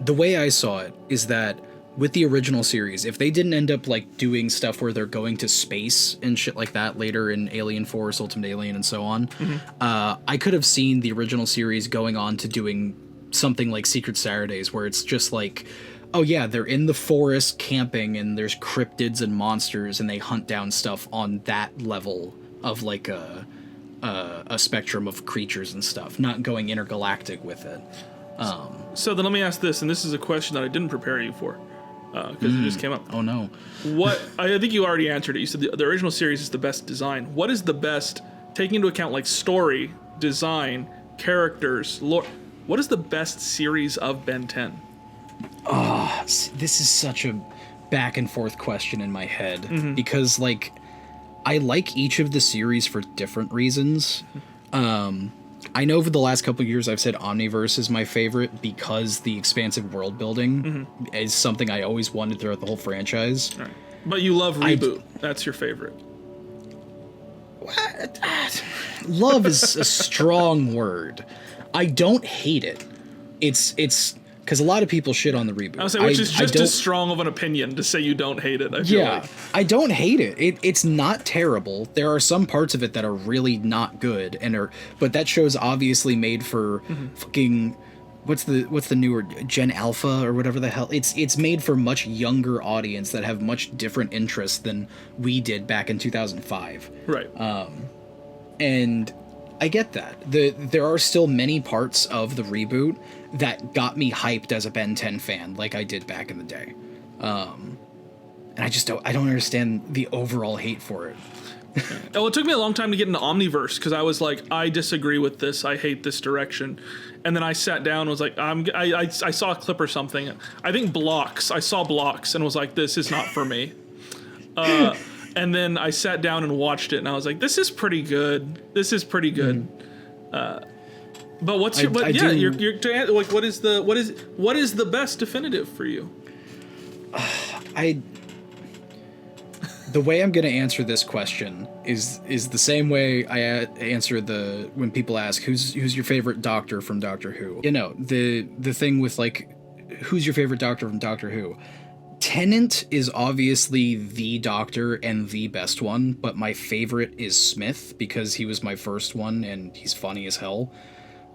the way I saw it is that with the original series, if they didn't end up like doing stuff where they're going to space and shit like that later in Alien Force, Ultimate Alien, and so on, I could have seen the original series going on to doing something like Secret Saturdays, where it's just like, oh yeah, they're in the forest camping and there's cryptids and monsters and they hunt down stuff on that level of like a spectrum of creatures and stuff, not going intergalactic with it. So then let me ask this, and this is a question that I didn't prepare you for, because it just came up. Oh no. What, I think you already answered it. You said the original series is the best design. What is the best, taking into account like story, design, characters, lore, what is the best series of Ben 10? Oh, this is such a back and forth question in my head, because like I like each of the series for different reasons. I know over the last couple of years I've said Omniverse is my favorite because the expansive world building is something I always wanted throughout the whole franchise. Right. But you love Reboot. That's your favorite. What? Love is a strong word. I don't hate it. It's because a lot of people shit on the reboot. I was saying, which is just as strong of an opinion to say you don't hate it. I feel like. I don't hate it. It's not terrible. There are some parts of it that are really not good, but that show's obviously made for fucking what's the newer Gen Alpha or whatever the hell. It's made for much younger audience that have much different interests than we did back in 2005. Right. And I get that. There are still many parts of the reboot that got me hyped as a Ben 10 fan, like I did back in the day. And I don't understand the overall hate for it. Well, it took me a long time to get into Omniverse because I was like, I disagree with this. I hate this direction. And then I sat down and was like, I saw a clip or something. I think Blocks. I saw Blocks and was like, this is not for me. And then I sat down and watched it, and I was like, "This is pretty good. This is pretty good." But what's your? But yeah, you're like, what is the best definitive for you? The way I'm going to answer this question is the same way I answer when people ask who's your favorite Doctor from Doctor Who. You know, the thing with like, who's your favorite Doctor from Doctor Who? Tennant is obviously the Doctor and the best one, but my favorite is Smith because he was my first one and he's funny as hell.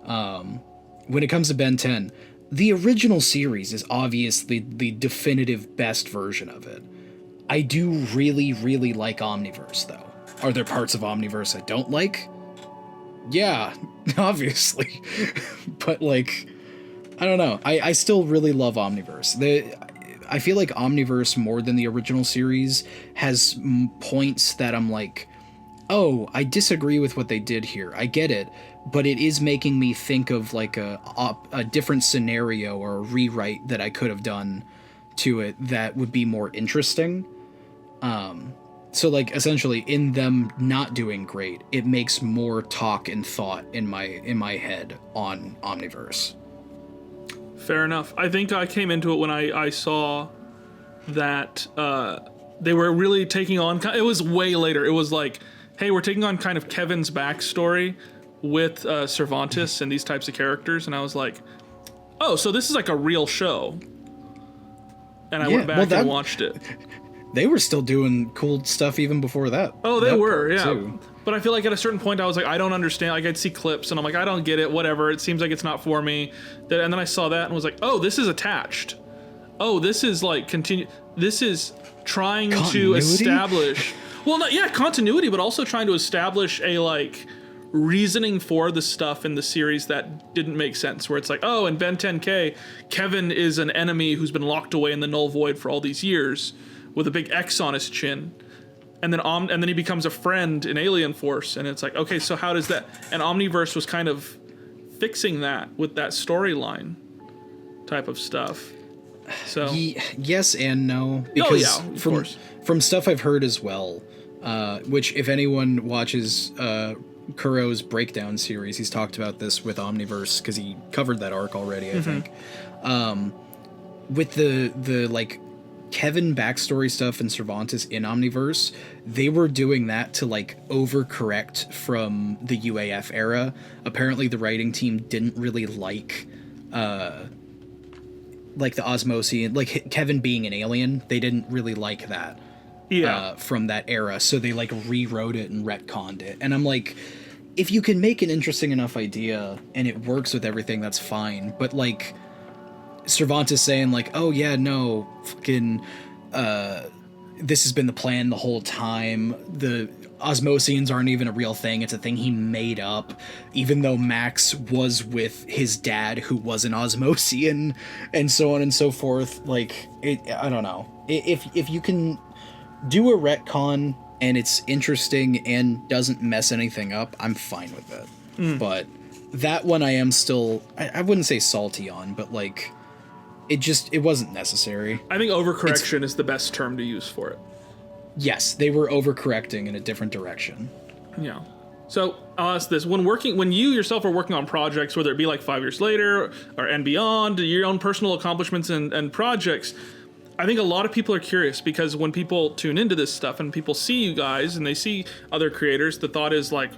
When it comes to Ben 10, the original series is obviously the definitive best version of it. I do really, really like Omniverse, though. Are there parts of Omniverse I don't like? Yeah, obviously. But, like, I don't know. I still really love Omniverse. I feel like Omniverse, more than the original series, has points that I'm like, oh, I disagree with what they did here. I get it, but it is making me think of like a different scenario or a rewrite that I could have done to it that would be more interesting. So like essentially in them not doing great, it makes more talk and thought in my head on Omniverse. Fair enough. I think I came into it when I saw that they were really taking on... It was way later. It was like, hey, we're taking on kind of Kevin's backstory with Cervantes and these types of characters. And I was like, oh, so this is like a real show. And I went back and watched it. They were still doing cool stuff even before that. Oh, they were, yeah. Too. But I feel like at a certain point I was like, I don't understand. Like I'd see clips and I'm like, I don't get it. Whatever. It seems like it's not for me. And then I saw that and was like, oh, this is attached. Oh, this is like This is trying to establish. Well, continuity, but also trying to establish a like reasoning for the stuff in the series that didn't make sense, where it's like, oh, in Ben 10K, Kevin is an enemy who's been locked away in the Null Void for all these years with a big X on his chin. And then he becomes a friend in Alien Force, and it's like, okay, so how does that... And Omniverse was kind of fixing that with that storyline type of stuff. So yes and no, because from stuff I've heard as well, which if anyone watches Kuro's Breakdown series, he's talked about this with Omniverse, because he covered that arc already, I think. With the like Kevin backstory stuff and Cervantes in Omniverse, they were doing that to like overcorrect from the UAF era. Apparently the writing team didn't really like the Osmosian, like Kevin being an alien. They didn't really like that from that era, so they like rewrote it and retconned it. And I'm like, if you can make an interesting enough idea and it works with everything, that's fine. But like Cervantes saying like, oh yeah, no, fucking this has been the plan the whole time. The Osmosians aren't even a real thing. It's a thing he made up, even though Max was with his dad, who was an Osmosian, and so on and so forth. Like, I don't know. If you can do a retcon and it's interesting and doesn't mess anything up, I'm fine with it. But that one I am still, I wouldn't say salty on, but like, it wasn't necessary. I think overcorrection is the best term to use for it. Yes, they were overcorrecting in a different direction. Yeah. So I'll ask this: when you yourself are working on projects, whether it be like 5 years later and beyond, your own personal accomplishments and projects, I think a lot of people are curious, because when people tune into this stuff and people see you guys and they see other creators, the thought is like,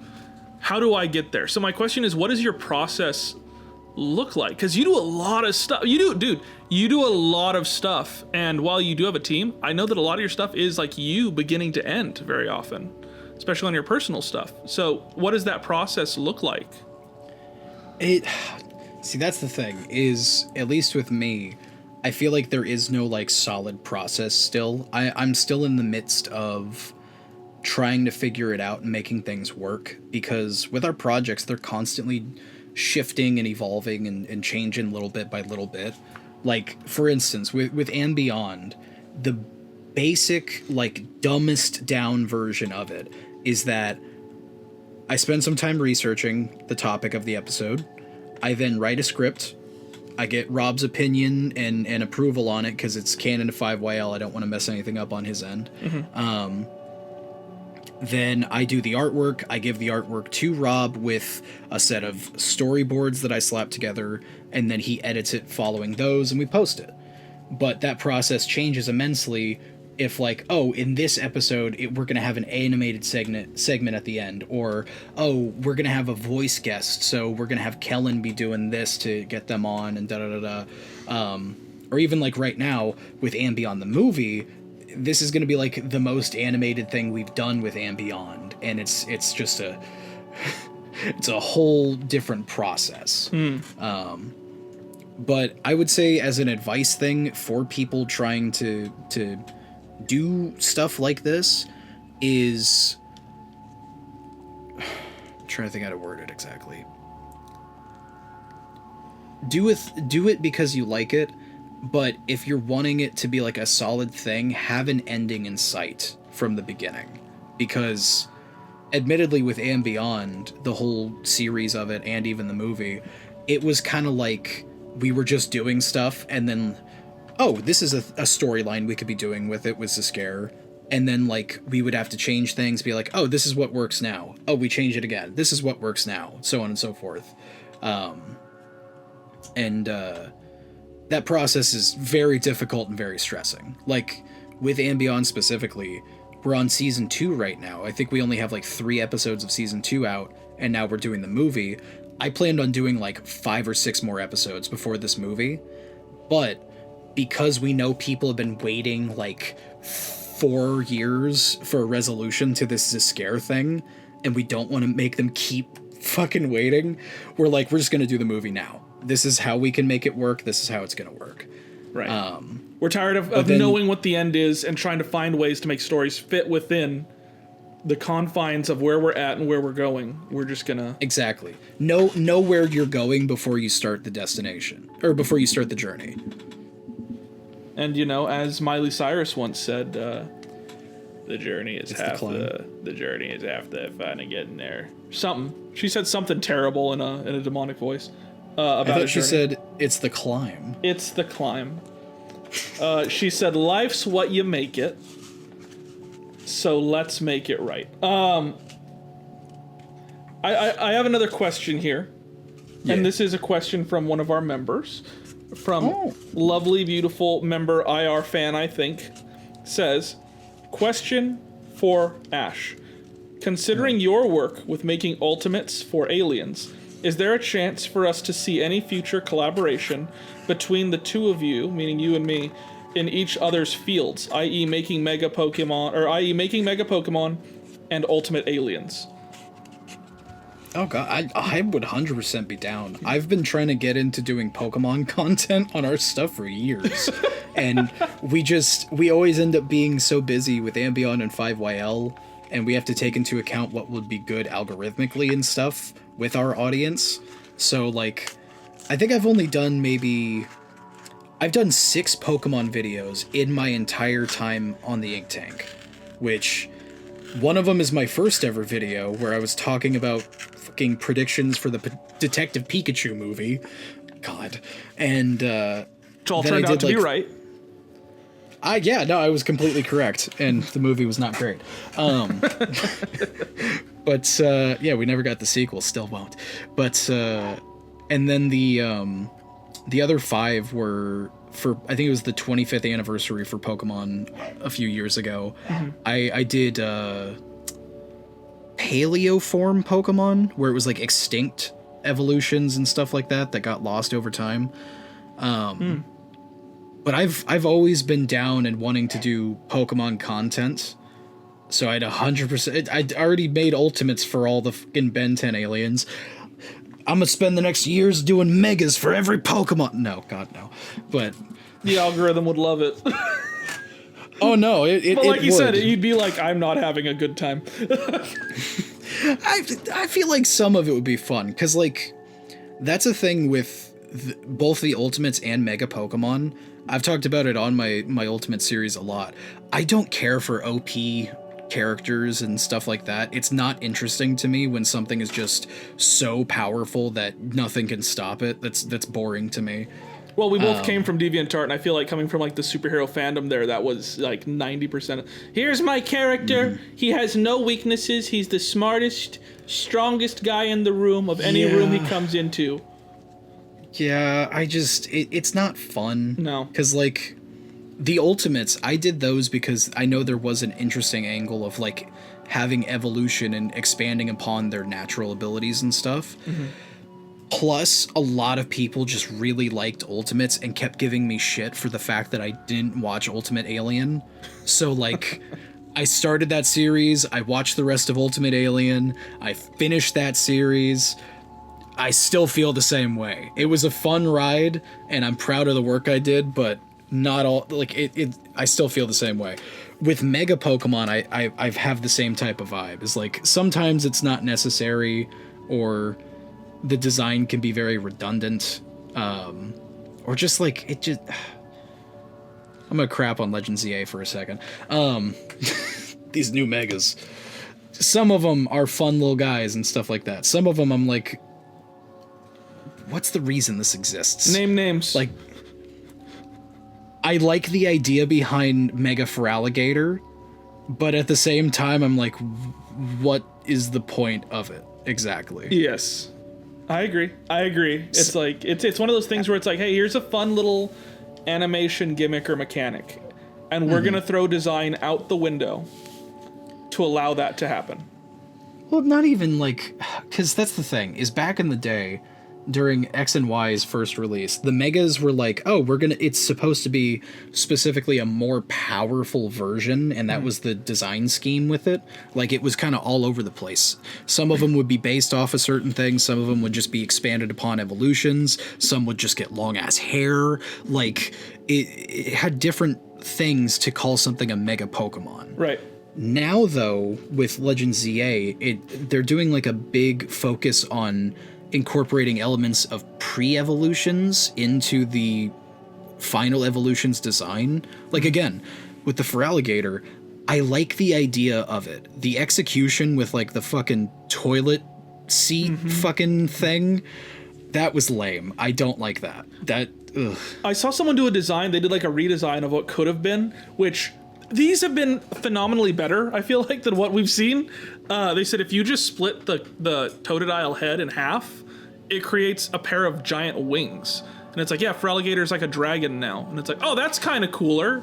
how do I get there? So my question is, what does your process look like? Because you do a lot of stuff. You do a lot of stuff, and while you do have a team, I know that a lot of your stuff is like you beginning to end very often, especially on your personal stuff. So what does that process look like? See, that's the thing, is at least with me, I feel like there is no like solid process still. I'm still in the midst of trying to figure it out and making things work, because with our projects, they're constantly shifting and evolving and changing little bit by little bit. Like, for instance, with And Beyond, the basic, like, dumbest down version of it is that I spend some time researching the topic of the episode. I then write a script. I get Rob's opinion and approval on it, because it's canon to 5YL. I don't want to mess anything up on his end. Then I do the artwork. I give the artwork to Rob with a set of storyboards that I slap together, and then he edits it following those, and we post it. But that process changes immensely if, like, oh, in this episode, we're going to have an animated segment at the end, or, oh, we're going to have a voice guest, so we're going to have Kellen be doing this to get them on, and da-da-da-da. Or even, like, right now, with And Beyond the movie, this is going to be like the most animated thing we've done with And Beyond, and it's just it's a whole different process. But I would say, as an advice thing for people trying to do stuff like this, is I'm trying to think how to word it exactly. Do it because you like it. But if you're wanting it to be like a solid thing, have an ending in sight from the beginning. Because, admittedly, with And Beyond, the whole series of it, and even the movie, it was kind of like we were just doing stuff, and then, oh, this is a storyline we could be doing with it, with Ziskare. And then, like, we would have to change things, be like, oh, this is what works now. Oh, we change it again. This is what works now. So on and so forth. That process is very difficult and very stressing. Like, with And Beyond specifically, we're on season 2 right now. I think we only have like 3 episodes of season 2 out, and now we're doing the movie. I planned on doing like 5 or 6 more episodes before this movie, but because we know people have been waiting like 4 years for a resolution to this Ziskare thing, and we don't want to make them keep fucking waiting, we're like, we're just gonna do the movie now. This is how we can make it work. This is how it's going to work. Right. We're tired of knowing what the end is and trying to find ways to make stories fit within the confines of where we're at and where we're going. We're just gonna Exactly. Know where you're going before you start the destination, or before you start the journey. And as Miley Cyrus once said, the journey is half the journey is half the fun of getting there. Something. She said something terrible in a demonic voice about. I thought she said it's the climb. It's the climb. She said, "Life's what you make it. So let's make it right." I have another question here, and this is a question from one of our members, from lovely, beautiful member IR fan, I think, says, question for Ash. Considering your work with making ultimates for aliens, is there a chance for us to see any future collaboration between the two of you, meaning you and me, in each other's fields, i.e. making Mega Pokemon and Ultimate Aliens? Oh god, I would 100% be down. I've been trying to get into doing Pokemon content on our stuff for years. And we always end up being so busy with Ambient and 5YL, and we have to take into account what would be good algorithmically and stuff with our audience. So like, I think I've only done I've done 6 Pokemon videos in my entire time on the Ink Tank, which one of them is my first ever video where I was talking about fucking predictions for the Detective Pikachu movie. God. And, Which all turned out to be right. I was completely correct, and the movie was not great. But, we never got the sequel, still won't. But, and then the other 5 were for, I think it was the 25th anniversary for Pokemon a few years ago. Mm-hmm. I did Paleoform Pokemon, where it was like extinct evolutions and stuff like that got lost over time. But I've always been down and wanting to do Pokemon content. So I'd 100%, I'd already made ultimates for all the fucking Ben 10 aliens. I'm gonna spend the next years doing megas for every Pokemon. No, God, no. But the algorithm would love it. Oh no, but like you said, you'd be like, I'm not having a good time. I feel like some of it would be fun, because like that's a thing with both the Ultimates and Mega Pokemon. I've talked about it on my Ultimate series a lot. I don't care for OP characters and stuff like that. It's not interesting to me when something is just so powerful that nothing can stop it. That's boring to me. Well, we both came from DeviantArt, and I feel like coming from like the superhero fandom there, that was like 90%. Here's my character. Mm-hmm. He has no weaknesses. He's the smartest, strongest guy in the room of any room he comes into. Yeah, it's not fun. No. Because like the Ultimates, I did those because I know there was an interesting angle of like having evolution and expanding upon their natural abilities and stuff. Mm-hmm. Plus, a lot of people just really liked Ultimates and kept giving me shit for the fact that I didn't watch Ultimate Alien. So, like, I started that series, I watched the rest of Ultimate Alien, I finished that series. I still feel the same way. It was a fun ride, and I'm proud of the work I did, but not all, like, I still feel the same way. With Mega Pokemon, I have the same type of vibe. It's like, sometimes it's not necessary, or the design can be very redundant, or just like I'm gonna crap on Legends EA for a second. These new megas, some of them are fun little guys and stuff like that. Some of them I'm like, what's the reason this exists? Name names. Like, I like the idea behind Mega Feraligatr, but at the same time I'm like, what is the point of it exactly? Yes. I agree. It's like, it's one of those things where it's like, hey, here's a fun little animation gimmick or mechanic, and we're going to throw design out the window to allow that to happen. Well, not even like, because that's the thing, is back in the day, during X and Y's first release, the Megas were like, oh, it's supposed to be specifically a more powerful version, and that was the design scheme with it. Like, it was kind of all over the place. Some of them would be based off of certain things, some of them would just be expanded upon evolutions, some would just get long-ass hair. Like, it had different things to call something a Mega Pokemon. Right. Now, though, with Legends ZA, they're doing like a big focus on incorporating elements of pre-evolutions into the final evolution's design. Like, again, with the Feraligatr, I like the idea of it. The execution with like the fucking toilet seat fucking thing, that was lame. I don't like that. Ugh. I saw someone do a design, they did like a redesign of what could have been, which these have been phenomenally better, I feel like, than what we've seen. They said if you just split the Totodile head in half, it creates a pair of giant wings. And it's like, yeah, Feraligator's like a dragon now. And it's like, oh, that's kind of cooler.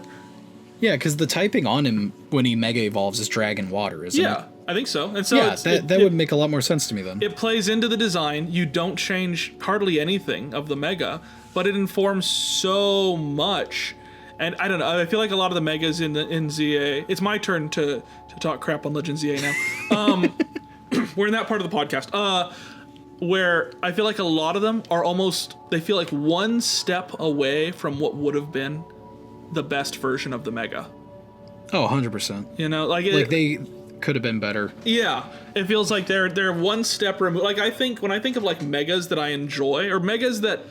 Yeah, because the typing on him when he Mega Evolves is Dragon Water, isn't it? Yeah, I think so. And so yeah, that would make a lot more sense to me then. It plays into the design. You don't change hardly anything of the Mega, but it informs so much. And I don't know, I feel like a lot of the Megas in ZA, it's my turn to talk crap on Legends ZA now. We're in that part of the podcast. Where I feel like a lot of them are almost, they feel like one step away from what would have been the best version of the Mega. Oh, 100%. You know, like they could have been better. Yeah, it feels like they're one step removed. Like when I think of like Megas that I enjoy, or Megas that,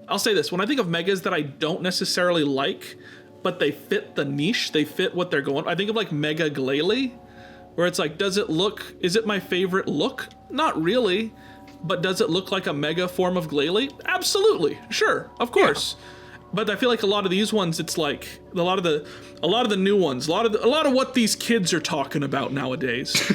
I'll say this, when I think of Megas that I don't necessarily like, but they fit the niche, they fit what they're going, I think of like Mega Glalie, where it's like, is it my favorite look? Not really. But does it look like a Mega form of Glalie? Absolutely, sure, of course. Yeah. But I feel like a lot of these ones, it's like a lot of the new ones, a lot of what these kids are talking about nowadays.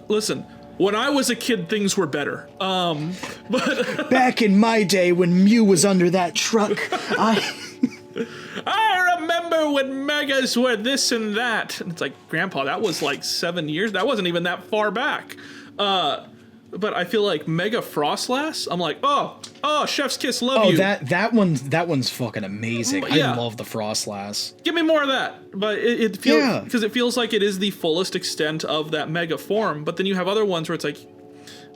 Listen, when I was a kid, things were better. But back in my day when Mew was under that truck, I remember when Megas were this and that. And it's like, Grandpa, that was like 7 years. That wasn't even that far back. But I feel like Mega Frostlass, I'm like, oh, Chef's Kiss, love you. Oh, that one's fucking amazing. Yeah. I love the Frostlass. Give me more of that. But it feels, because it feels like it is the fullest extent of that Mega form. But then you have other ones where it's like,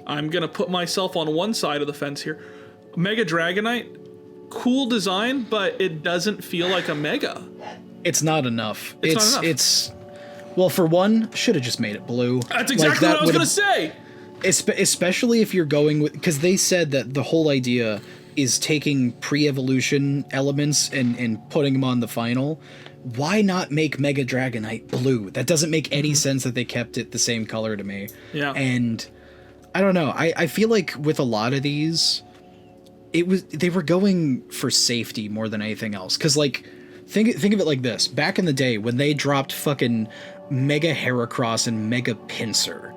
I'm gonna put myself on one side of the fence here. Mega Dragonite, cool design, but it doesn't feel like a Mega. It's not enough. It's not enough. Well, for one, should have just made it blue. That's exactly what I was gonna say. Especially if you're going with, because they said that the whole idea is taking pre-evolution elements and putting them on the final. Why not make Mega Dragonite blue? That doesn't make any sense that they kept it the same color to me. Yeah. And I don't know. I feel like with a lot of these, they were going for safety more than anything else. Because like, think of it like this: back in the day when they dropped fucking Mega Heracross and Mega Pinsir.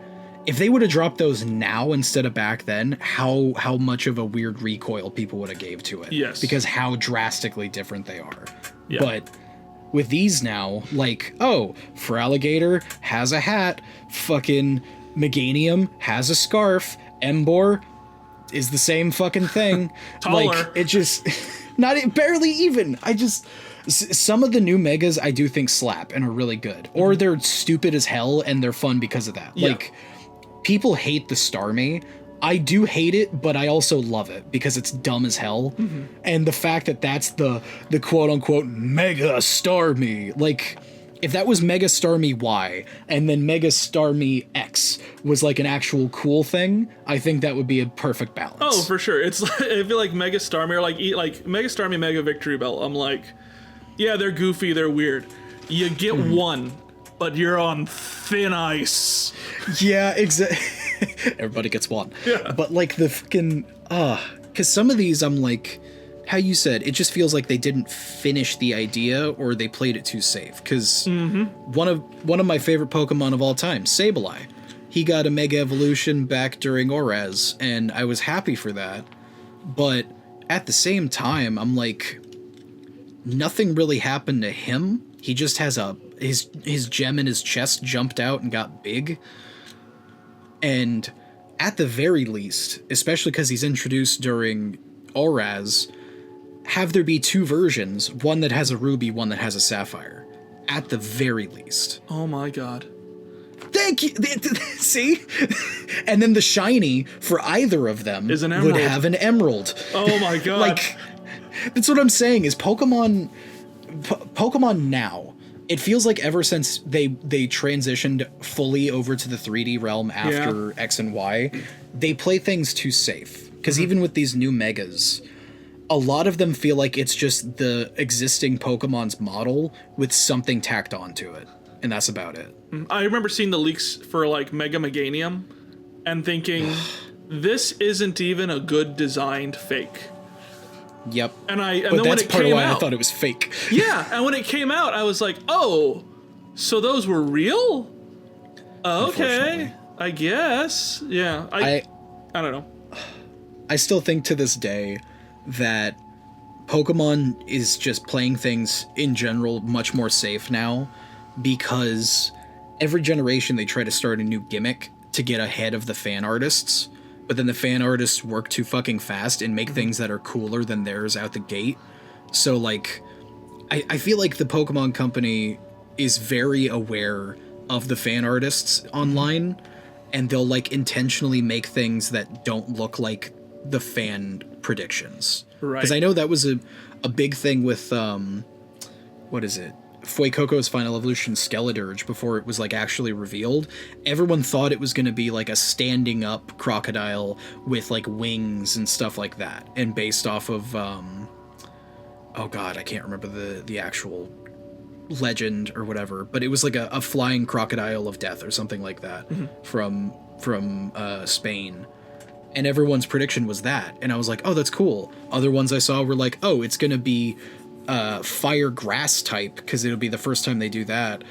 If they would have dropped those now instead of back then, how much of a weird recoil people would have gave to it. Yes. Because how drastically different they are. Yeah. But with these now, like, Feraligatr has a hat, fucking Meganium has a scarf, Emboar is the same fucking thing. Taller. Like, it just, barely even. Some of the new Megas I do think slap and are really good. Or they're stupid as hell and they're fun because of that. Yeah. Like, people hate the Starmie. I do hate it, but I also love it because it's dumb as hell. And the fact that that's the quote-unquote Mega Starmie. Like, if that was Mega Starmie Y and then Mega Starmie X was like an actual cool thing, I think that would be a perfect balance. Oh, for sure. It's like, I feel like Mega Starmie or like Mega Starmie Mega Victory Belt. I'm like, yeah, they're goofy, they're weird. You get one, but you're on thin ice. Yeah, exactly. Everybody gets one. Yeah. But like the fucking because some of these I'm like, how you said, it just feels like they didn't finish the idea or they played it too safe. Because one of my favorite Pokemon of all time, Sableye, he got a Mega Evolution back during O.R.Ash, and I was happy for that. But at the same time, I'm like, nothing really happened to him. He just has his gem in his chest jumped out and got big. And at the very least, especially because he's introduced during O.R.Ash, have there be two versions, one that has a ruby, one that has a sapphire. At the very least. Oh my god. Thank you! See? And then the shiny for either of them is an emerald. Would have an emerald. Oh my god. Like, that's what I'm saying, is Pokemon now, It feels like ever since they transitioned fully over to the 3D realm after X and Y, they play things too safe. Because even with these new megas, a lot of them feel like it's just the existing Pokemon's model with something tacked onto it, and that's about it. I remember seeing the leaks for like Mega Meganium and thinking, this isn't even a good designed fake. Yep. But then that's part of why I thought it was fake. Yeah, and when it came out, I was like, oh, so those were real? Okay, I guess. Yeah, I don't know. I still think to this day that Pokemon is just playing things in general much more safe now, because every generation they try to start a new gimmick to get ahead of the fan artists. But then the fan artists work too fucking fast and make things that are cooler than theirs out the gate. So, like, I feel like the Pokemon Company is very aware of the fan artists online, and they'll, like, intentionally make things that don't look like the fan predictions. Right. Because I know that was a big thing with, what is it? Fuecoco's Final Evolution Skeledirge, before it was like actually revealed. Everyone thought it was going to be like a standing up crocodile with like wings and stuff like that, and based off of oh god, I can't remember the actual legend or whatever, but it was like a flying crocodile of death or something like that from Spain. And everyone's prediction was that, and I was like, oh, that's cool. Other ones I saw were like, oh, it's going to be fire grass type, because it'll be the first time they do that,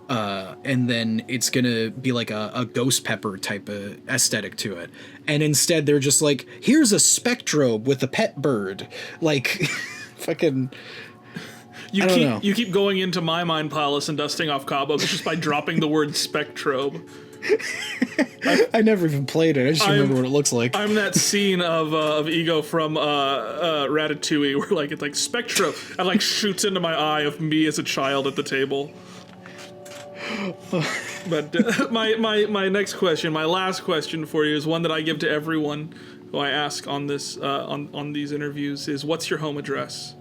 and then it's gonna be like a ghost pepper type of aesthetic to it, and instead they're just like, here's a Spectrobe with a pet bird, like fucking you keep going into my mind palace and dusting off cobwebs just by dropping the word Spectrobe. I never even played it. I just remember what it looks like. I'm that scene of Ego from Ratatouille where like it's like Spectrum and like shoots into my eye of me as a child at the table. But my next question, my last question for you, is one that I give to everyone who I ask on this on these interviews, is what's your home address?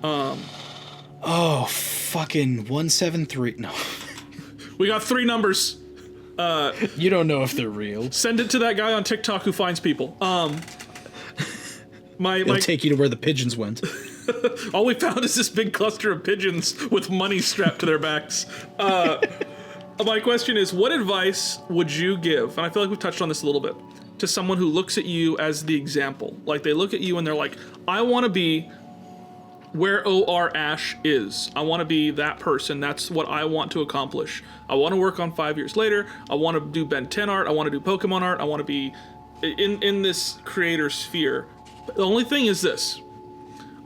Oh, fucking 173. No. We got 3 numbers. You don't know if they're real. Send it to that guy on TikTok who finds people. He'll take you to where the pigeons went. All we found is this big cluster of pigeons with money strapped to their backs. My question is, what advice would you give, and I feel like we've touched on this a little bit, to someone who looks at you as the example? Like, they look at you and they're like, I want to be where O.R.Ash is. I want to be that person. That's what I want to accomplish. I want to work on 5 years later. I want to do Ben 10 art. I want to do Pokemon art. I want to be in this creator sphere. The only thing is this.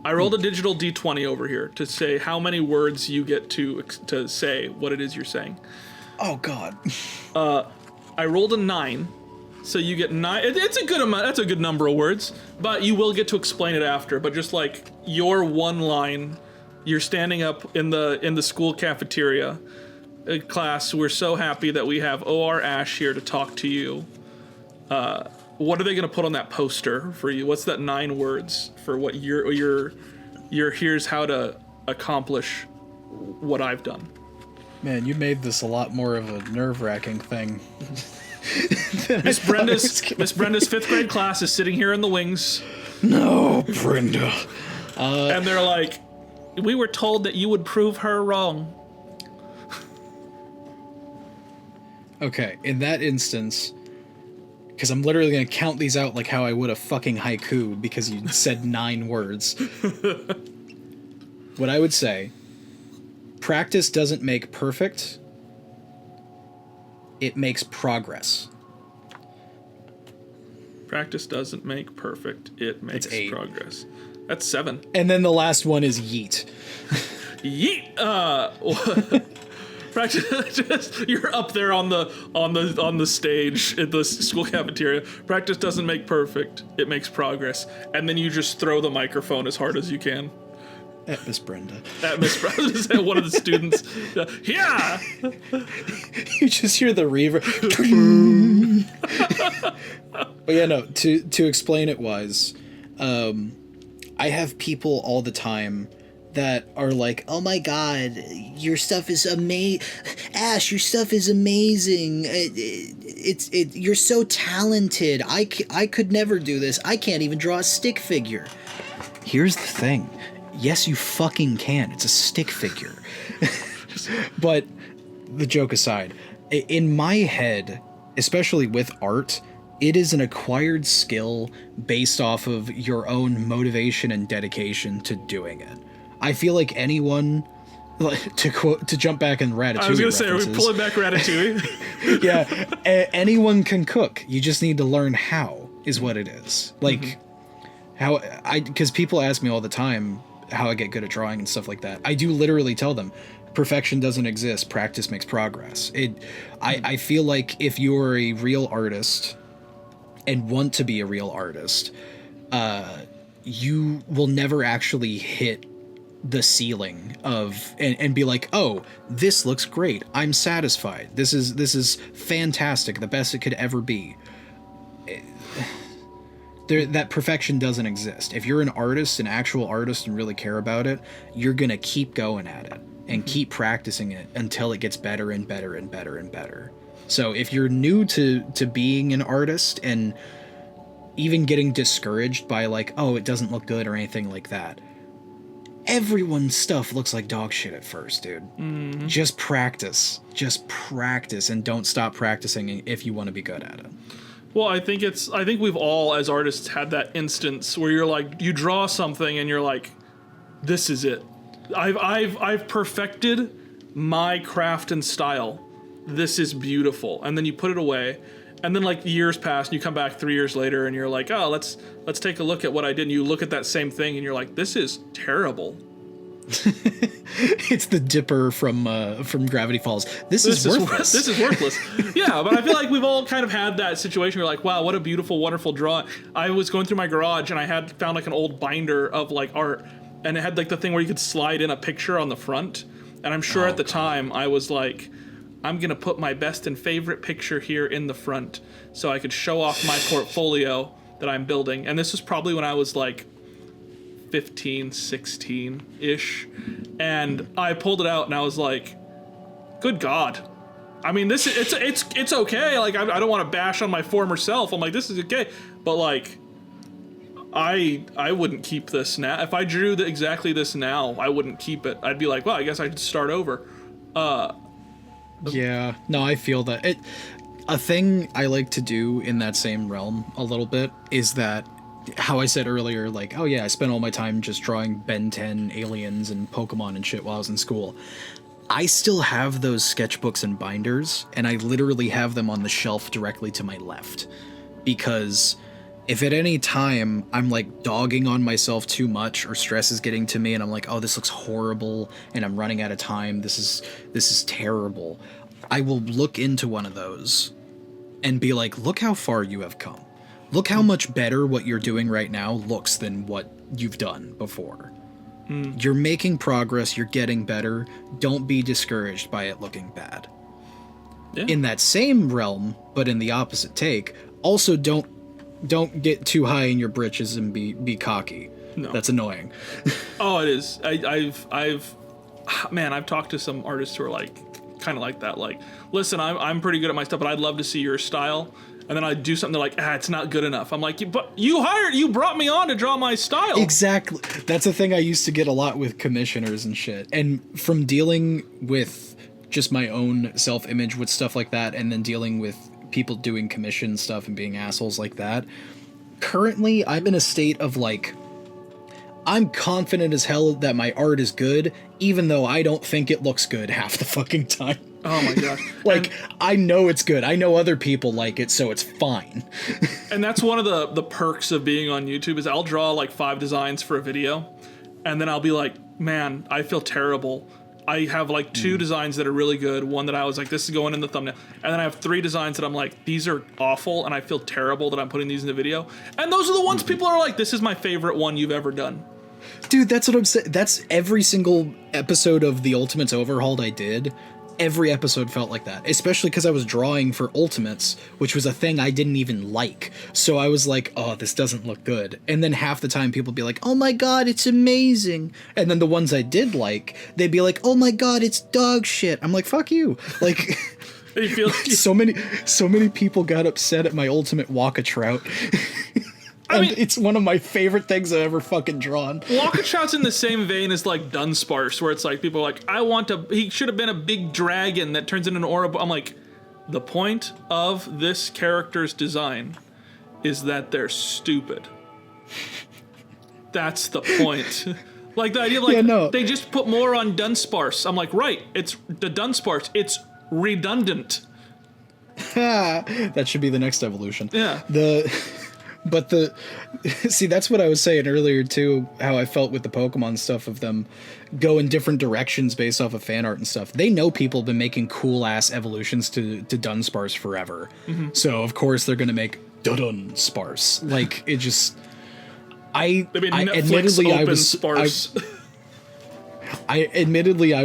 I rolled a digital D20 over here to say how many words you get to say what it is you're saying. Oh, God. I rolled a 9. So you get 9. It's a good amount. That's a good number of words. But you will get to explain it after. But just like your one line, you're standing up in the school cafeteria. Class, we're so happy that we have O.R.Ash here to talk to you. What are they going to put on that poster for you? What's that 9 words for what your here's how to accomplish what I've done? Man, you made this a lot more of a nerve-wracking thing. Miss Brenda's 5th grade class is sitting here in the wings. No, Brenda. And they're like, we were told that you would prove her wrong. Okay, in that instance, because I'm literally going to count these out like how I would a fucking haiku because you said 9 words. What I would say, practice doesn't make perfect. It makes progress. Practice doesn't make perfect. It makes progress. That's 7. And then the last one is yeet. Yeet. Practice. You're up there on the stage at the school cafeteria. Practice doesn't make perfect. It makes progress. And then you just throw the microphone as hard as you can. At Miss Brenda. At Miss Brenda. One of the students. Yeah. You just hear the reverb. But yeah, no. To explain it wise, I have people all the time that are like, oh my god, your stuff is amazing. Ash, your stuff is amazing. You're so talented. I could never do this. I can't even draw a stick figure. Here's the thing. Yes, you fucking can. It's a stick figure. But the joke aside, in my head, especially with art, it is an acquired skill based off of your own motivation and dedication to doing it. I feel like anyone, to jump back in Ratatouille. I was going to say, are we pulling back Ratatouille? Yeah, anyone can cook. You just need to learn how, is what it is. Like, because people ask me all the time how I get good at drawing and stuff like that. I do literally tell them, perfection doesn't exist. Practice makes progress. I feel like if you're a real artist and want to be a real artist, you will never actually hit the ceiling of and be like, oh, this looks great. I'm satisfied. This is fantastic. The best it could ever be. That perfection doesn't exist. If you're an artist, an actual artist, and really care about it, you're gonna keep going at it and keep practicing it until it gets better and better and better and better. So if you're new to being an artist and even getting discouraged by like, oh, it doesn't look good or anything like that, everyone's stuff looks like dog shit at first, dude. Mm-hmm. Just practice, and don't stop practicing if you want to be good at it. Well, I think we've all as artists had that instance where you're like, you draw something and you're like, this is it. I've perfected my craft and style. This is beautiful. And then you put it away, and then like years pass and you come back 3 years later and you're like, oh, let's take a look at what I did. And you look at that same thing and you're like, this is terrible. It's the Dipper from Gravity Falls. This is worthless. This is worthless. Yeah, but I feel like we've all kind of had that situation where like, wow, what a beautiful, wonderful drawing. I was going through my garage and I had found like an old binder of like art, and it had like the thing where you could slide in a picture on the front. And I'm sure at the time I was like, I'm going to put my best and favorite picture here in the front so I could show off my portfolio that I'm building. And this was probably when I was like 15, 16-ish. And I pulled it out and I was like, good God. I mean, it's okay. Like, I don't want to bash on my former self. I'm like, this is okay. But like, I wouldn't keep this now. If I drew exactly this now, I wouldn't keep it. I'd be like, well, I guess I'd start over. Yeah, no, I feel that. A thing I like to do in that same realm a little bit is that, how I said earlier, like, oh yeah, I spent all my time just drawing Ben 10, aliens, and Pokemon and shit while I was in school. I still have those sketchbooks and binders, and I literally have them on the shelf directly to my left. Because if at any time I'm like dogging on myself too much, or stress is getting to me and I'm like, oh, this looks horrible and I'm running out of time, this is terrible, I will look into one of those and be like, look how far you have come. Look how much better what you're doing right now looks than what you've done before. You're making progress, you're getting better. Don't be discouraged by it looking bad. Yeah. In that same realm, but in the opposite take, also don't get too high in your britches and be cocky. No. That's annoying. Oh, it is. I've talked to some artists who are like, kind of like that. Like, listen, I'm pretty good at my stuff, but I'd love to see your style. And then I do something, they're like, it's not good enough. I'm like, but you brought me on to draw my style. Exactly. That's a thing I used to get a lot with commissioners and shit. And from dealing with just my own self-image with stuff like that, and then dealing with people doing commission stuff and being assholes like that, currently I'm in a state of like, I'm confident as hell that my art is good, even though I don't think it looks good half the fucking time. Oh my gosh. Like, I know it's good. I know other people like it, so it's fine. And that's one of the perks of being on YouTube is I'll draw like 5 designs for a video, and then I'll be like, man, I feel terrible. I have like 2 designs that are really good, one that I was like, this is going in the thumbnail, and then I have 3 designs that I'm like, these are awful, and I feel terrible that I'm putting these in the video. And those are the ones people are like, this is my favorite one you've ever done. Dude, that's what I'm saying. That's every single episode of The Ultimates Overhauled I did. Every episode felt like that, especially because I was drawing for Ultimates, which was a thing I didn't even like. So I was like, oh, this doesn't look good. And then half the time people would be like, oh my god, it's amazing. And then the ones I did like, they'd be like, oh my god, it's dog shit. I'm like, fuck you. Like, You feel so many people got upset at my Ultimate Waka Trout. And it's one of my favorite things I've ever fucking drawn. Waka Trout's in the same vein as like Dunsparce, where it's like people are like, he should have been a big dragon that turns into an aura. I'm like, the point of this character's design is that they're stupid. That's the point. Like the idea of like, they just put more on Dunsparce. I'm like, right, it's the Dunsparce. It's redundant. That should be the next evolution. Yeah. See, that's what I was saying earlier too, how I felt with the Pokemon stuff of them go in different directions based off of fan art and stuff. They know people have been making cool ass evolutions to Dunsparce forever. Mm-hmm. So of course they're gonna make Dunsparce. Like it just admittedly I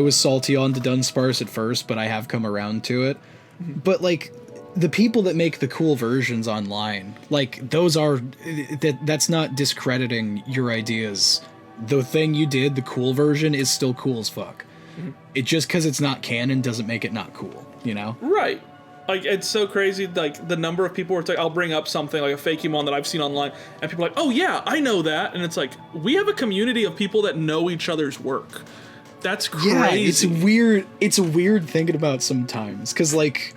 was salty on the Dunsparce at first, but I have come around to it. Mm-hmm. But like the people that make the cool versions online, like that's not discrediting your ideas. The thing you did, the cool version, is still cool as fuck. Mm-hmm. It just because it's not canon doesn't make it not cool, you know? Right. Like, it's so crazy, like, the number of people where it's like, I'll bring up something, like a Fakemon that I've seen online, and people are like, oh yeah, I know that, and it's like, we have a community of people that know each other's work. That's crazy. Yeah, it's weird thinking about sometimes, because, like,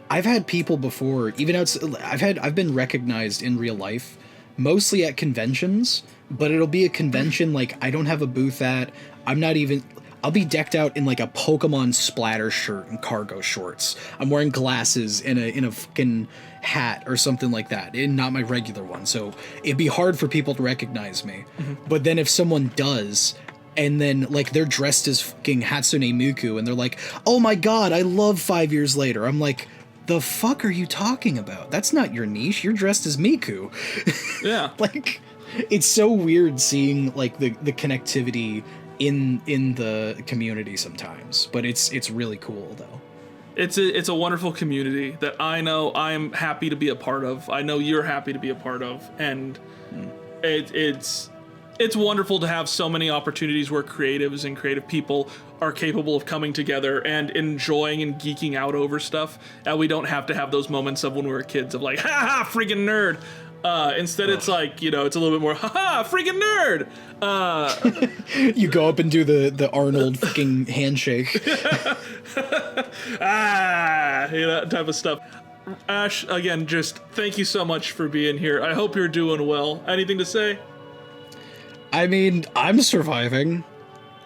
I've had people before, I've been recognized in real life, mostly at conventions, but it'll be a convention, like, I don't have a booth at, I'll be decked out in like a Pokemon splatter shirt and cargo shorts. I'm wearing glasses and a fucking hat or something like that, and not my regular one. So it'd be hard for people to recognize me. Mm-hmm. But then if someone does, and then like they're dressed as fucking Hatsune Miku, and they're like, "Oh my god, I love 5 years later." I'm like, "The fuck are you talking about? That's not your niche. You're dressed as Miku." Yeah. Like, it's so weird seeing like the connectivity in the community sometimes, but it's really cool though. It's a wonderful community that I know I'm happy to be a part of. I know you're happy to be a part of, and it's wonderful to have so many opportunities where creatives and creative people are capable of coming together and enjoying and geeking out over stuff, and we don't have to have those moments of when we were kids of like, ha ha, freaking nerd. Instead, it's like, you know, it's a little bit more, haha, freaking nerd. You go up and do the Arnold fucking handshake. That type of stuff. Ash, again, just thank you so much for being here. I hope you're doing well. Anything to say? I mean, I'm surviving.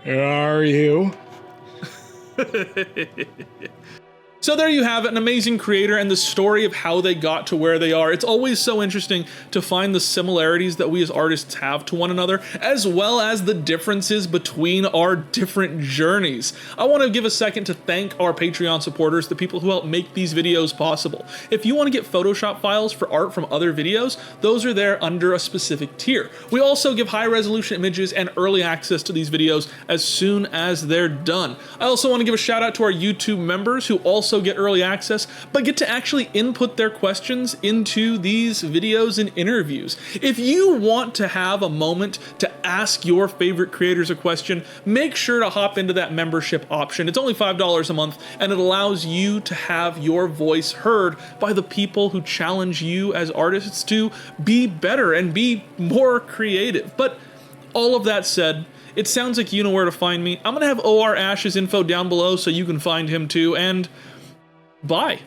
Are you? So there you have it, an amazing creator and the story of how they got to where they are. It's always so interesting to find the similarities that we as artists have to one another, as well as the differences between our different journeys. I want to give a second to thank our Patreon supporters, the people who help make these videos possible. If you want to get Photoshop files for art from other videos, those are there under a specific tier. We also give high resolution images and early access to these videos as soon as they're done. I also want to give a shout out to our YouTube members who also get early access, but get to actually input their questions into these videos and interviews. If you want to have a moment to ask your favorite creators a question, make sure to hop into that membership option. It's only $5 a month, and it allows you to have your voice heard by the people who challenge you as artists to be better and be more creative. But all of that said, it sounds like you know where to find me. I'm going to have O.R.Ash's info down below so you can find him too, and bye.